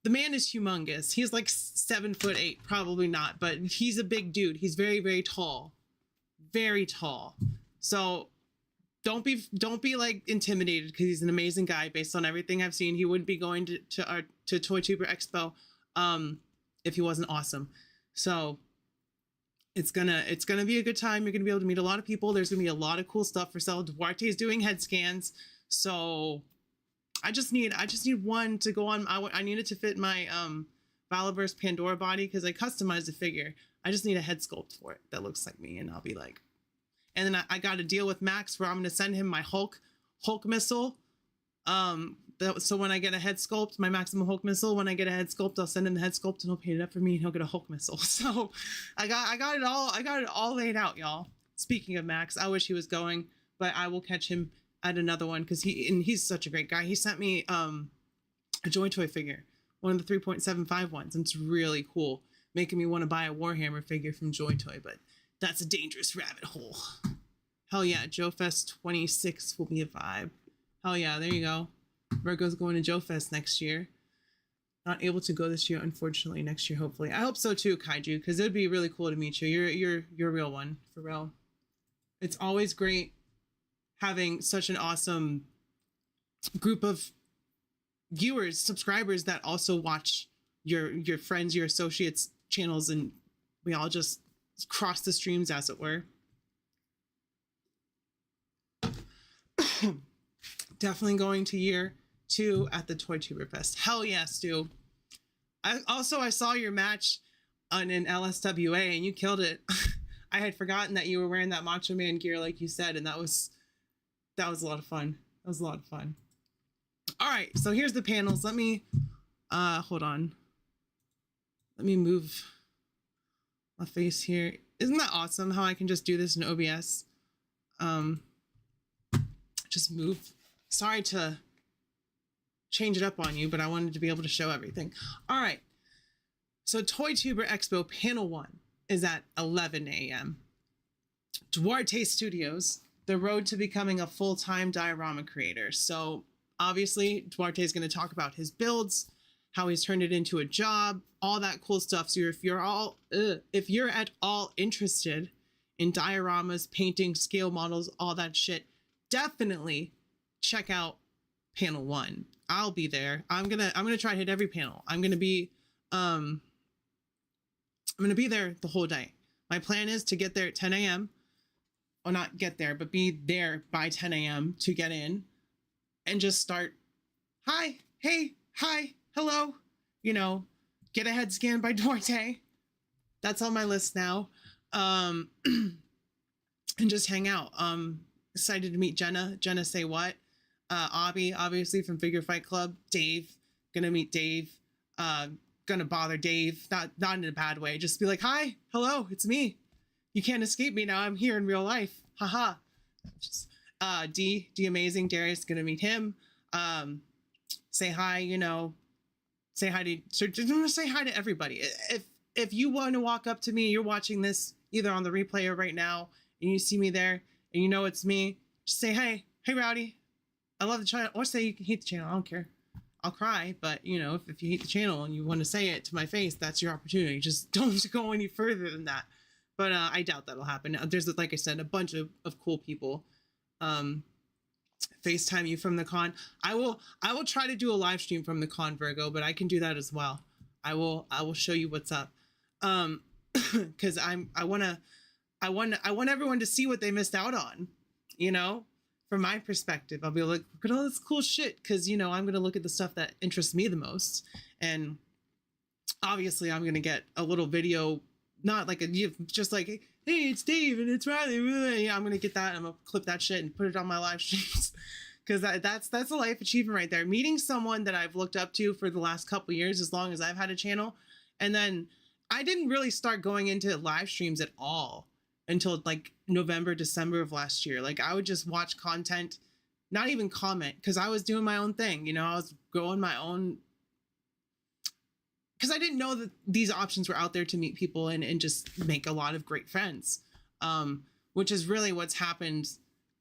S8: the man is humongous. He's like 7'8", probably not, but he's a big dude. He's very, very tall, very tall. So don't be like intimidated, because he's an amazing guy. Based on everything I've seen, he wouldn't be going to TOYTUBER Expo if he wasn't awesome. So it's gonna be a good time. You're gonna be able to meet a lot of people. There's gonna be a lot of cool stuff for sale. Duarte is doing head scans, so I just need one to go on. I need it to fit my Valaverse Pandora body, because I customized the figure. I just need a head sculpt for it that looks like me, and I'll be like. And then I got a deal with Max where I'm going to send him my Hulk missile. So when I get a head sculpt, my Maximum Hulk missile, when I get a head sculpt, I'll send him the head sculpt and he'll paint it up for me, and he'll get a Hulk missile. So I got it all laid out, y'all. Speaking of Max, I wish he was going, but I will catch him at another one, because he's such a great guy. He sent me a Joy Toy figure, one of the 3.75 ones, and it's really cool, making me want to buy a Warhammer figure from Joy Toy, but that's a dangerous rabbit hole. Hell yeah, Joe Fest 26 will be a vibe. Hell yeah, there you go. Virgo's going to Joe Fest next year. Not able to go this year, unfortunately. Next year, hopefully. I hope so too, Kaiju, because it would be really cool to meet you. You're a real one, for real. It's always great having such an awesome group of viewers, subscribers that also watch your friends, your associates' channels, and we all just cross the streams, as it were. Definitely going to year 2 at the TOYTUBER Fest. Hell yeah, Stu. I saw your match in LSWA and you killed it. I had forgotten that you were wearing that Macho Man gear, like you said, and that was a lot of fun. That was a lot of fun. All right, so here's the panels. Let me hold on. Let me move my face here. Isn't that awesome how I can just do this in OBS? Just move. Sorry to change it up on you, but I wanted to be able to show everything. All right. So TOYTUBER Expo Panel 1 is at 11 a.m. Duarte Studios, the road to becoming a full-time diorama creator. So obviously Duarte is going to talk about his builds, how he's turned it into a job, all that cool stuff. So if you're at all interested in dioramas, painting, scale models, all that shit, definitely check out panel 1. I'll be there. I'm gonna try to hit every panel. I'm gonna be there the whole day. My plan is to get there at 10 a.m. Well, not get there, but be there by 10 a.m. to get in and just start. Hi, hey, hi, hello. You know, get a head scan by Duarte. That's on my list now. And just hang out. Excited to meet Jenna. Jenna Say What. Abby, obviously from Figure Fight Club. Dave, gonna meet Dave. Gonna bother Dave, not in a bad way. Just be like, hi, hello, it's me. You can't escape me now. I'm here in real life. Haha. Just D Amazing. Darius, gonna meet him. Say hi. You know, say hi to everybody. If you want to walk up to me, you're watching this either on the replay or right now, and you see me there, and you know it's me. Just say hey Rowdy. I love the channel, or say you can hate the channel. I don't care. I'll cry, but you know, if you hate the channel and you want to say it to my face, that's your opportunity. Just don't go any further than that. But I doubt that'll happen. There's, like I said, a bunch of cool people. FaceTime you from the con. I will try to do a live stream from the con, Virgo, but I can do that as well. I will show you what's up. Because I want everyone to see what they missed out on, you know. From my perspective, I'll be like, look at all this cool shit, because, you know, I'm going to look at the stuff that interests me the most. And obviously, I'm going to get a little video, not like just like, hey, it's Dave and it's Riley. Yeah, I'm going to get that and I'm going to clip that shit and put it on my live streams. Because that's a life achievement right there. Meeting someone that I've looked up to for the last couple years, as long as I've had a channel. And then I didn't really start going into live streams at all until like November, December of last year. Like I would just watch content, not even comment, because I was doing my own thing. You know, I was growing my own, because I didn't know that these options were out there to meet people and just make a lot of great friends, which is really what's happened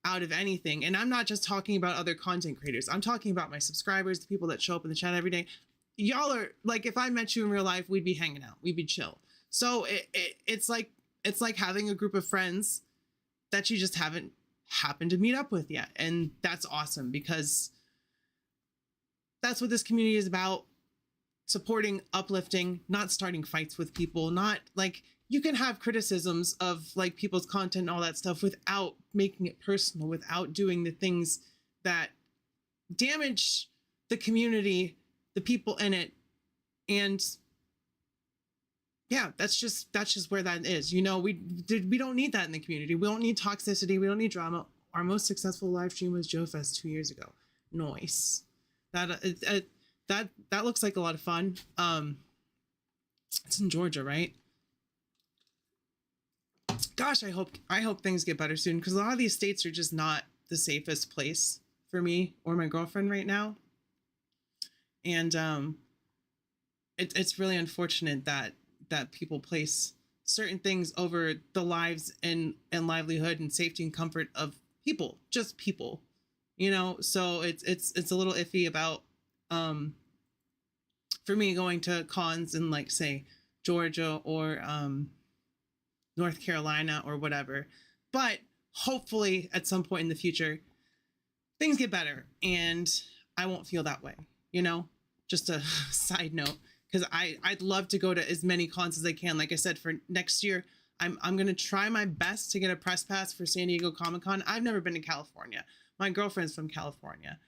S8: out of anything. And I'm not just talking about other content creators. I'm talking about my subscribers, the people that show up in the chat every day. Y'all are like, if I met you in real life, we'd be hanging out, we'd be chill. So it's like having a group of friends that you just haven't happened to meet up with yet. And that's awesome, because that's what this community is about. Supporting, uplifting, not starting fights with people. Not like, you can have criticisms of like people's content and all that stuff without making it personal, without doing the things that damage the community, the people in it. And yeah, that's just where that is. You know, we don't need that in the community. We don't need toxicity. We don't need drama. Our most successful live stream was Joe Fest 2 years ago. Nice. That looks like a lot of fun. It's in Georgia, right? Gosh, I hope things get better soon, because a lot of these states are just not the safest place for me or my girlfriend right now. And it's really unfortunate that people place certain things over the lives and livelihood and safety and comfort of people, just people, you know. So it's a little iffy about for me going to cons in like say Georgia or North Carolina or whatever. But hopefully at some point in the future things get better and I won't feel that way, you know. Just a side note, because I'd love to go to as many cons as I can. Like I said, for next year, I'm going to try my best to get a press pass for San Diego Comic-Con. I've never been to California. My girlfriend's from California.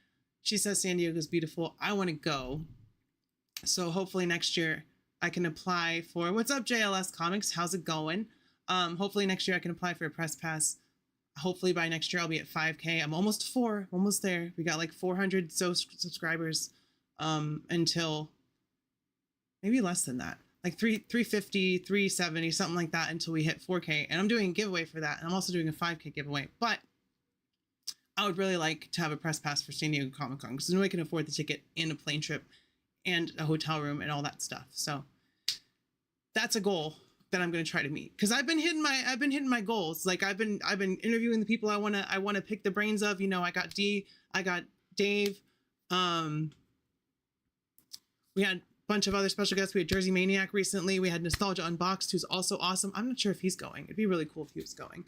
S8: She says San Diego's beautiful. I want to go. So hopefully next year I can apply for, what's up JLS Comics? How's it going? Hopefully next year I can apply for a press pass. Hopefully by next year I'll be at 5K. I'm almost 4, almost there. We got like 400 subscribers until maybe less than that, like 350, 370, something like that, until we hit 4K. And I'm doing a giveaway for that. And I'm also doing a 5K giveaway. But I would really like to have a press pass for San Diego Comic-Con, because nobody can afford the ticket and a plane trip and a hotel room and all that stuff. So that's a goal that I'm going to try to meet, because I've been hitting my goals. Like I've been interviewing the people I want to pick the brains of. You know, I got D, I got Dave. We had a bunch of other special guests. We had Jersey Maniac recently. We had Nostalgia Unboxed, who's also awesome. I'm not sure if he's going. It'd be really cool if he was going.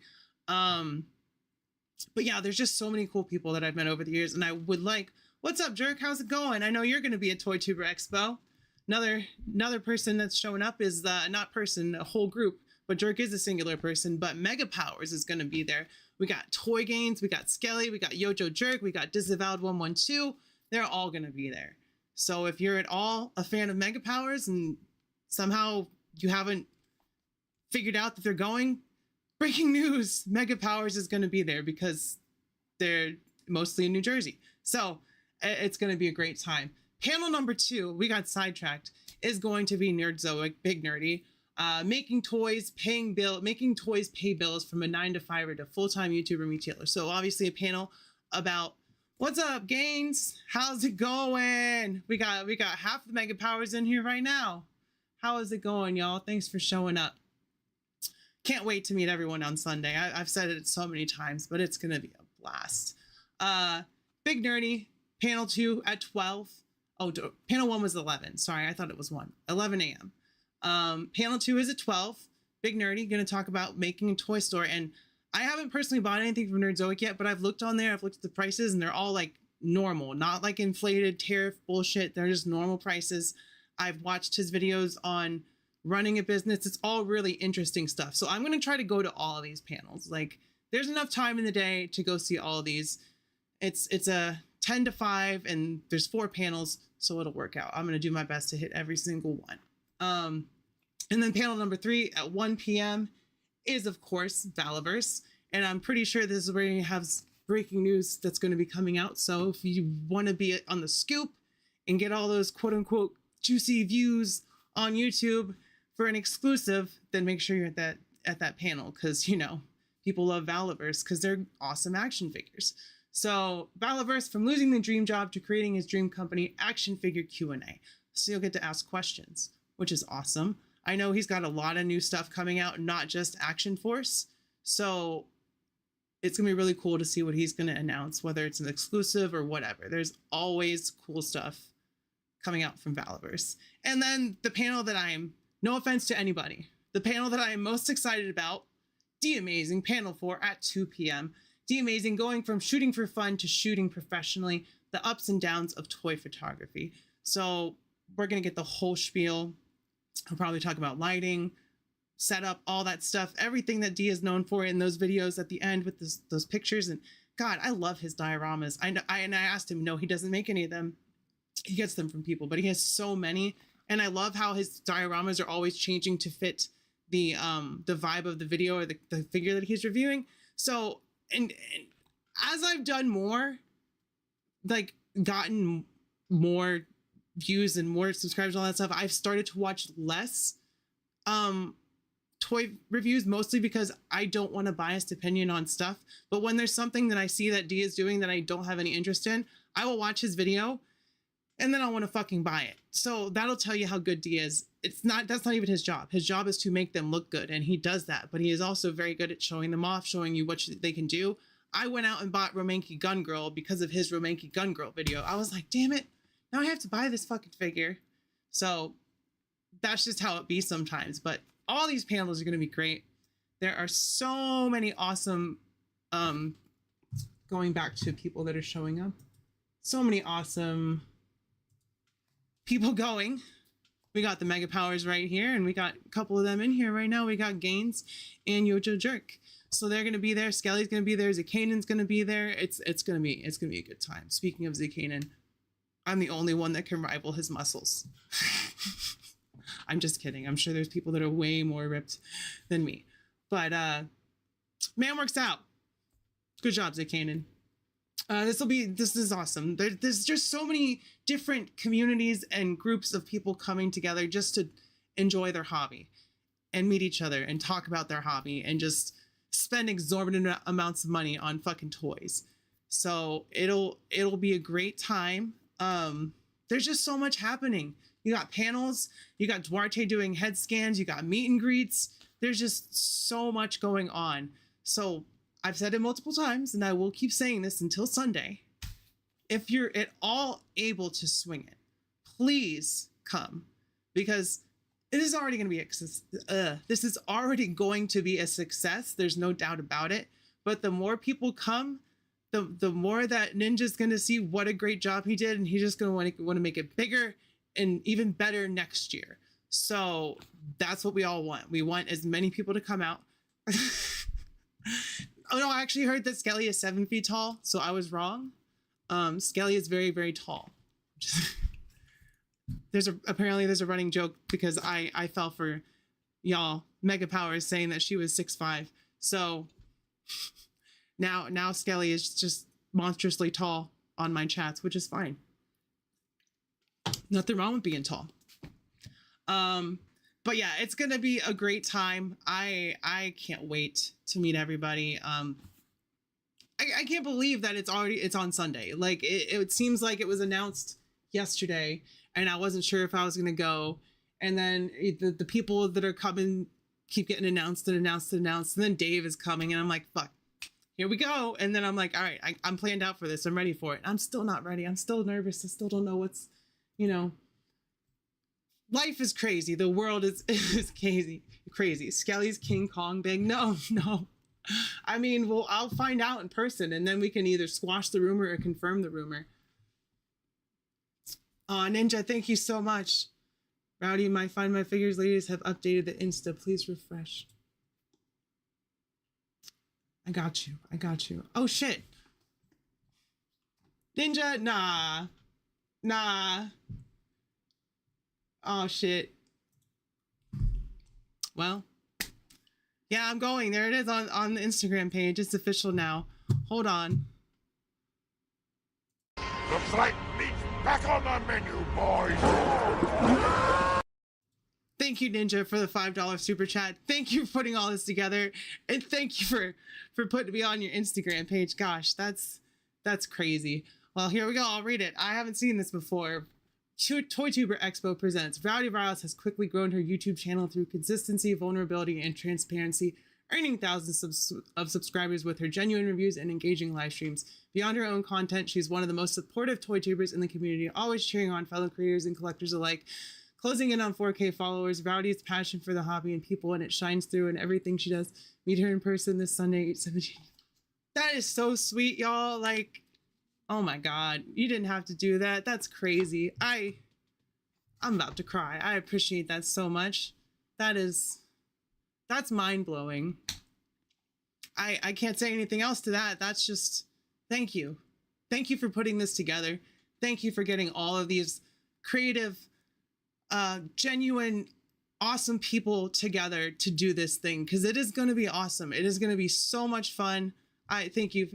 S8: But yeah, there's just so many cool people that I've met over the years. And I would like, what's up, Jerk? How's it going? I know you're going to be at TOYTUBER Expo. Another person that's showing up is not person, a whole group, but Jerk is a singular person. But Mega Powers is going to be there. We got Toy Gains, we got Skelly, we got Yojo Jerk, we got Disavowed 112. They're all going to be there. So if you're at all a fan of Mega Powers and somehow you haven't figured out that they're going, breaking news, Mega Powers is going to be there, because they're mostly in New Jersey. So it's going to be a great time. Panel number 2, we got sidetracked, is going to be Nerdzoic, Big Nerdy, making toys pay bills from a 9-to-5er to full-time YouTuber retailer. So obviously a panel about, what's up, Gaines? How's it going? We got half the Mega Powers in here right now. How is it going, y'all? Thanks for showing up. Can't wait to meet everyone on Sunday. I've said it so many times, but it's gonna be a blast. Big Nerdy, panel 2 at 12. Oh, panel 1 was 11. Sorry, I thought it was 1. 11 a.m. Panel 2 is at 12. Big Nerdy, gonna talk about making a toy store. And I haven't personally bought anything from Nerdzoic yet, but I've looked on there, I've looked at the prices, and they're all like normal, not like inflated tariff bullshit. They're just normal prices. I've watched his videos on running a business. It's all really interesting stuff. So I'm going to try to go to all of these panels. Like there's enough time in the day to go see all of these. It's a 10 to 5 and there's 4 panels, so it'll work out. I'm going to do my best to hit every single one. And then panel number 3 at 1 p.m. is, of course, Valiverse. And I'm pretty sure this is where you have breaking news that's going to be coming out. So if you want to be on the scoop and get all those quote unquote juicy views on YouTube for an exclusive, then make sure you're at that at that panel because, you know, people love Valaverse because they're awesome action figures. So Valaverse, from losing the dream job to creating his dream company, action figure Q&A. So you'll get to ask questions, which is awesome. I know he's got a lot of new stuff coming out, not just Action Force. So it's going to be really cool to see what he's going to announce, whether it's an exclusive or whatever. There's always cool stuff coming out from Valaverse. And then the panel that no offense to anybody, the panel that I am most excited about, D-Amazing, panel 4 at 2 p.m. D-Amazing going from shooting for fun to shooting professionally, the ups and downs of toy photography. So we're going to get the whole spiel. I'll probably talk about lighting, setup, all that stuff, everything that D is known for in those videos at the end with those pictures. And God, I love his dioramas. I asked him, no, he doesn't make any of them. He gets them from people, but he has so many. And I love how his dioramas are always changing to fit the vibe of the video or the figure that he's reviewing. So, and as I've done more, like gotten more views and more subscribers and all that stuff, I've started to watch less toy reviews, mostly because I don't want a biased opinion on stuff. But when there's something that I see that D is doing that I don't have any interest in, I will watch his video and then I want to fucking buy it. So that'll tell you how good D is. That's not even his job. His job is to make them look good, and he does that. But he is also very good at showing them off, showing you what they can do. I went out and bought Romanky Gun Girl because of his Romanky Gun Girl video. I was like, damn it, now I have to buy this fucking figure. So that's just how it be sometimes. But all these panels are going to be great. There are so many awesome, going back to people that are showing up, so many awesome people going. We got the Mega Powers right here, and we got a couple of them in here right now. We got Gaines and Yojo Jerk. So they're going to be there. Skelly's going to be there. Zakanin's going to be there. It's going to be a good time. Speaking of Zakanin, I'm the only one that can rival his muscles. I'm just kidding. I'm sure there's people that are way more ripped than me. But man works out. Good job, Zakanin. This is awesome. There's just so many different communities and groups of people coming together just to enjoy their hobby and meet each other and talk about their hobby and just spend exorbitant amounts of money on fucking toys. So it'll be a great time. There's just so much happening. You got panels, you got Duarte doing head scans, you got meet and greets. There's just so much going on. So I've said it multiple times, and I will keep saying this until Sunday. If you're at all able to swing it, please come, because it is already going to be this is already going to be a success. There's no doubt about it. But the more people come, the more that Ninja's going to see what a great job he did, and he's just going to want to make it bigger and even better next year. So that's what we all want. We want as many people to come out. Oh no, I actually heard that Skelly is 7 feet tall, so I was wrong. Skelly is very, very tall. Apparently there's a running joke because I fell for y'all Mega Powers saying that she was 6'5". So now Skelly is just monstrously tall on my chats, which is fine. Nothing wrong with being tall. But yeah, it's gonna be a great time. I can't wait to meet everybody. I can't believe that it's on Sunday. Like it seems like it was announced yesterday, and I wasn't sure if I was gonna go. And then the people that are coming keep getting announced. And then Dave is coming, and I'm like, fuck, here we go. And then I'm like, all right, I'm planned out for this. I'm ready for it. I'm still not ready. I'm still nervous. I still don't know what's, life is crazy. The world is crazy. Skelly's King Kong big. No. I mean, I'll find out in person, and then we can either squash the rumor or confirm the rumor. Ninja, thank you so much. Rowdy, my Find My Figures ladies have updated the Insta. Please refresh. I got you. Oh shit. Ninja, nah. Oh shit. Well, yeah, I'm going. There it is on the Instagram page. It's official now. Hold on.
S4: Looks like meat's back on the menu, boys.
S8: Thank you, Ninja, for the $5 super chat. Thank you for putting all this together, and thank you for putting me on your Instagram page. Gosh, that's crazy. Well, here we go. I'll read it. I haven't seen this before. TOYTUBER Expo presents. Rowdy Rundown has quickly grown her YouTube channel through consistency, vulnerability, and transparency, earning thousands of subscribers with her genuine reviews and engaging live streams. Beyond her own content, she's one of the most supportive TOYTubers in the community, always cheering on fellow creators and collectors alike. Closing in on 4K followers, Rowdy's passion for the hobby and people, and it shines through in everything she does. Meet her in person this Sunday, 8/17. That is so sweet, y'all. Like, oh my God, you didn't have to do that. That's crazy. I'm about to cry. I appreciate that so much. That's mind blowing. I can't say anything else to that. That's just, thank you. Thank you for putting this together. Thank you for getting all of these creative, genuine, awesome people together to do this thing, because it is going to be awesome. It is going to be so much fun. I thank you,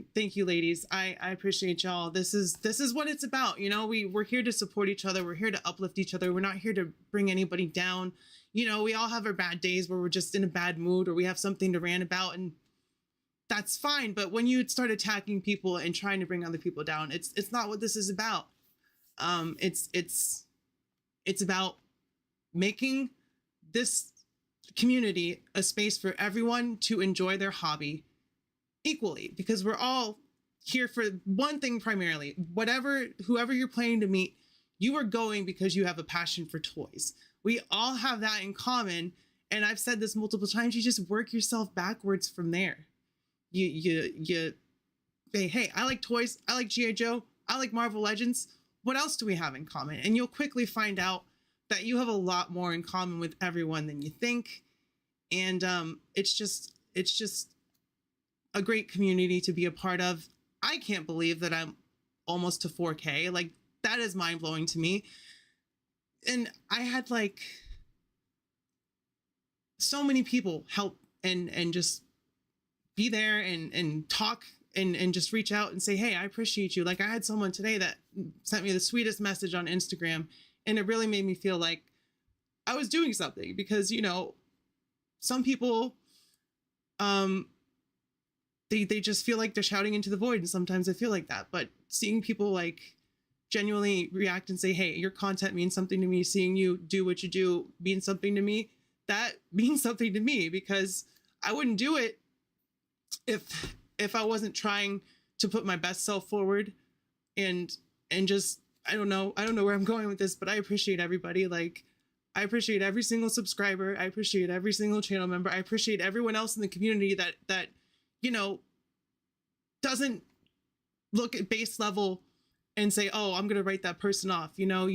S8: ladies. I appreciate y'all. This is what it's about. You know, we're here to support each other. We're here to uplift each other. We're not here to bring anybody down. You know, we all have our bad days where we're just in a bad mood or we have something to rant about, and that's fine. But when you start attacking people and trying to bring other people down, it's not what this is about. It's about making this community a space for everyone to enjoy their hobby equally, because we're all here for one thing primarily. Whoever you're planning to meet, you are going because you have a passion for toys. We all have that in common, and I've said this multiple times. You just work yourself backwards from there. You say, hey, I like toys, I like G.I. Joe, I like Marvel Legends. What else do we have in common? And you'll quickly find out that you have a lot more in common with everyone than you think. And it's just a great community to be a part of. I can't believe that I'm almost to 4K. Like, that is mind blowing to me. And I had like so many people help and just be there and talk and just reach out and say, hey, I appreciate you. Like, I had someone today that sent me the sweetest message on Instagram, and it really made me feel like I was doing something, because, you know, some people, they just feel like they're shouting into the void, and sometimes I feel like that. But seeing people like genuinely react and say, hey, your content means something to me, seeing you do what you do means something to me, that means something to me, because I wouldn't do it if I wasn't trying to put my best self forward and just, I don't know where I'm going with this, but I appreciate everybody. Like, I appreciate every single subscriber. I appreciate every single channel member. I appreciate everyone else in the community that, you know, doesn't look at base level and say, oh, I'm going to write that person off. You know,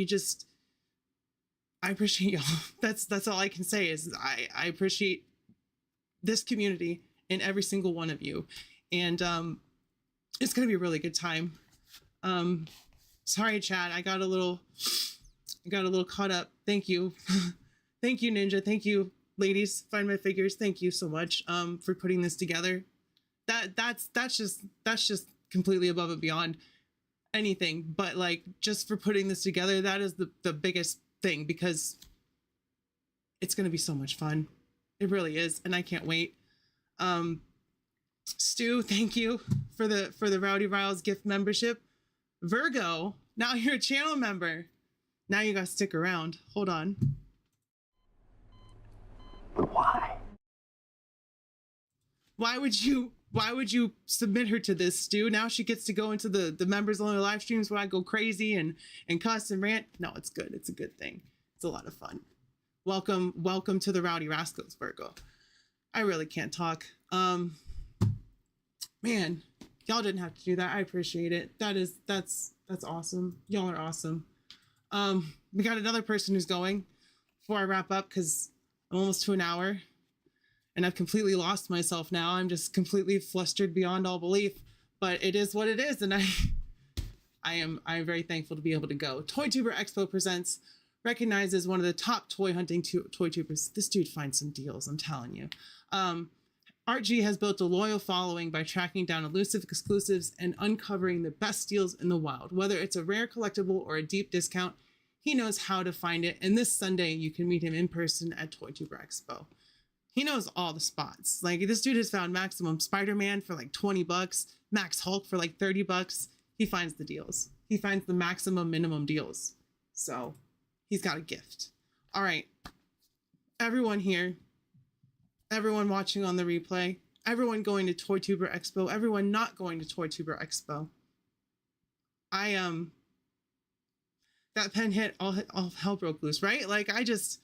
S8: I appreciate y'all. That's all I can say is I appreciate this community and every single one of you. And it's going to be a really good time. Sorry, chat. I got a little caught up. Thank you. Thank you, Ninja. Thank you, ladies. Find My Figures. Thank you so much for putting this together. That's just completely above and beyond anything, but like, just for putting this together, that is the biggest thing, because it's going to be so much fun. It really is. And I can't wait. Stu, thank you for the Rowdy Riles gift membership. Virgo, now you're a channel member. Now you gotta stick around. Hold on.
S3: Why?
S8: Why would you submit her to this, Stu? Now she gets to go into the members only live streams where I go crazy and cuss and rant. No, it's good. It's a good thing. It's a lot of fun. Welcome to the Rowdy Rascals, Virgo. I really can't talk. Man, y'all didn't have to do that. I appreciate it. That's awesome. Y'all are awesome. We got another person who's going before I wrap up, because I'm almost to an hour and I've completely lost myself now. I'm just completely flustered beyond all belief, but it is what it is. And I'm very thankful to be able to go. TOYTUBER Expo presents, recognized as one of the top toy hunting toy tubers. This dude finds some deals, I'm telling you. RG has built a loyal following by tracking down elusive exclusives and uncovering the best deals in the wild. Whether it's a rare collectible or a deep discount, He knows how to find it. And this Sunday, you can meet him in person at TOYTUBER Expo. He knows all the spots. Like, this dude has found Maximum Spider-Man for like $20, Max Hulk for like $30. He finds the deals. He finds the maximum minimum deals. So he's got a gift. All right. Everyone here, everyone watching on the replay, everyone going to TOYTUBER Expo, everyone not going to TOYTUBER Expo. That pen hit, all hell broke loose, right? Like, it's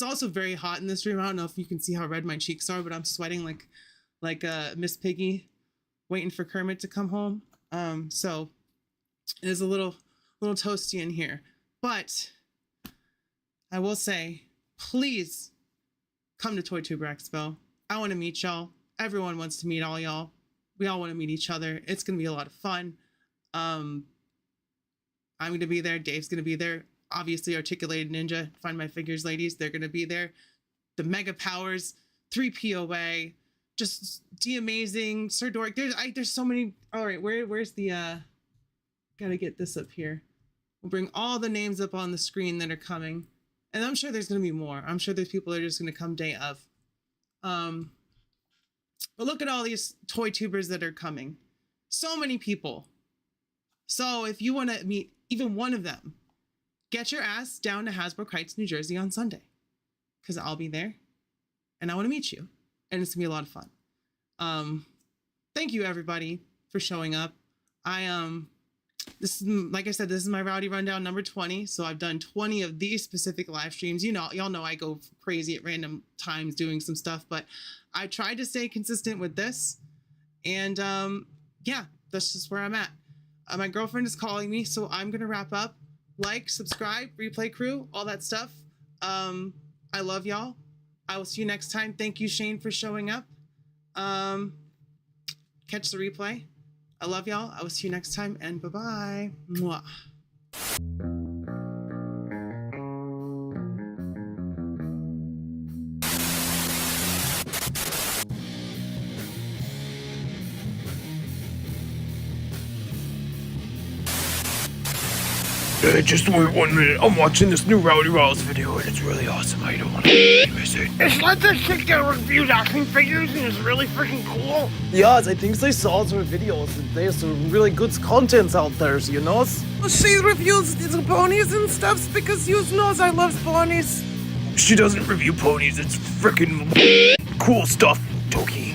S8: also very hot in this room. I don't know if you can see how red my cheeks are, but I'm sweating like Miss Piggy waiting for Kermit to come home. So it is a little toasty in here, but I will say, please come to TOYTUBER Expo. I want to meet y'all. Everyone wants to meet all y'all. We all want to meet each other. It's going to be a lot of fun. I'm going to be there. Dave's going to be there. Obviously, Articulated Ninja, Find My Figures ladies, they're going to be there. The Mega Powers, 3POA, just D-Amazing, Sir Doric. There's so many. All right, where's the, gotta get this up here. We'll bring all the names up on the screen that are coming. And I'm sure there's going to be more. I'm sure there's people that are just going to come day of. But look at all these toy tubers that are coming. So many people. So if you want to meet even one of them, get your ass down to Hasbro Heights, New Jersey on Sunday, because I'll be there and I want to meet you, and it's gonna be a lot of fun. Thank you everybody for showing up. This is, like I said, this is my Rowdy Rundown number 20. So I've done 20 of these specific live streams. You know, y'all know I go crazy at random times doing some stuff, but I tried to stay consistent with this. And yeah, that's just where I'm at. My girlfriend is calling me, so I'm gonna wrap up. Like, subscribe, replay crew, all that stuff. I love y'all. I will see you next time. Thank you, Shane, for showing up. Catch the replay. I love y'all. I will see you next time, and bye-bye. Mwah.
S4: Just wait 1 minute. I'm watching this new Rowdy Rolls video and it's really awesome. I don't want to miss it.
S9: It's like this chick that reviews action figures and it's really freaking cool.
S10: Yes, I think they saw some videos and there's some really good contents out there, you know?
S9: She reviews the ponies and stuff because you knows I love ponies.
S4: She doesn't review ponies. It's freaking cool stuff, Toki.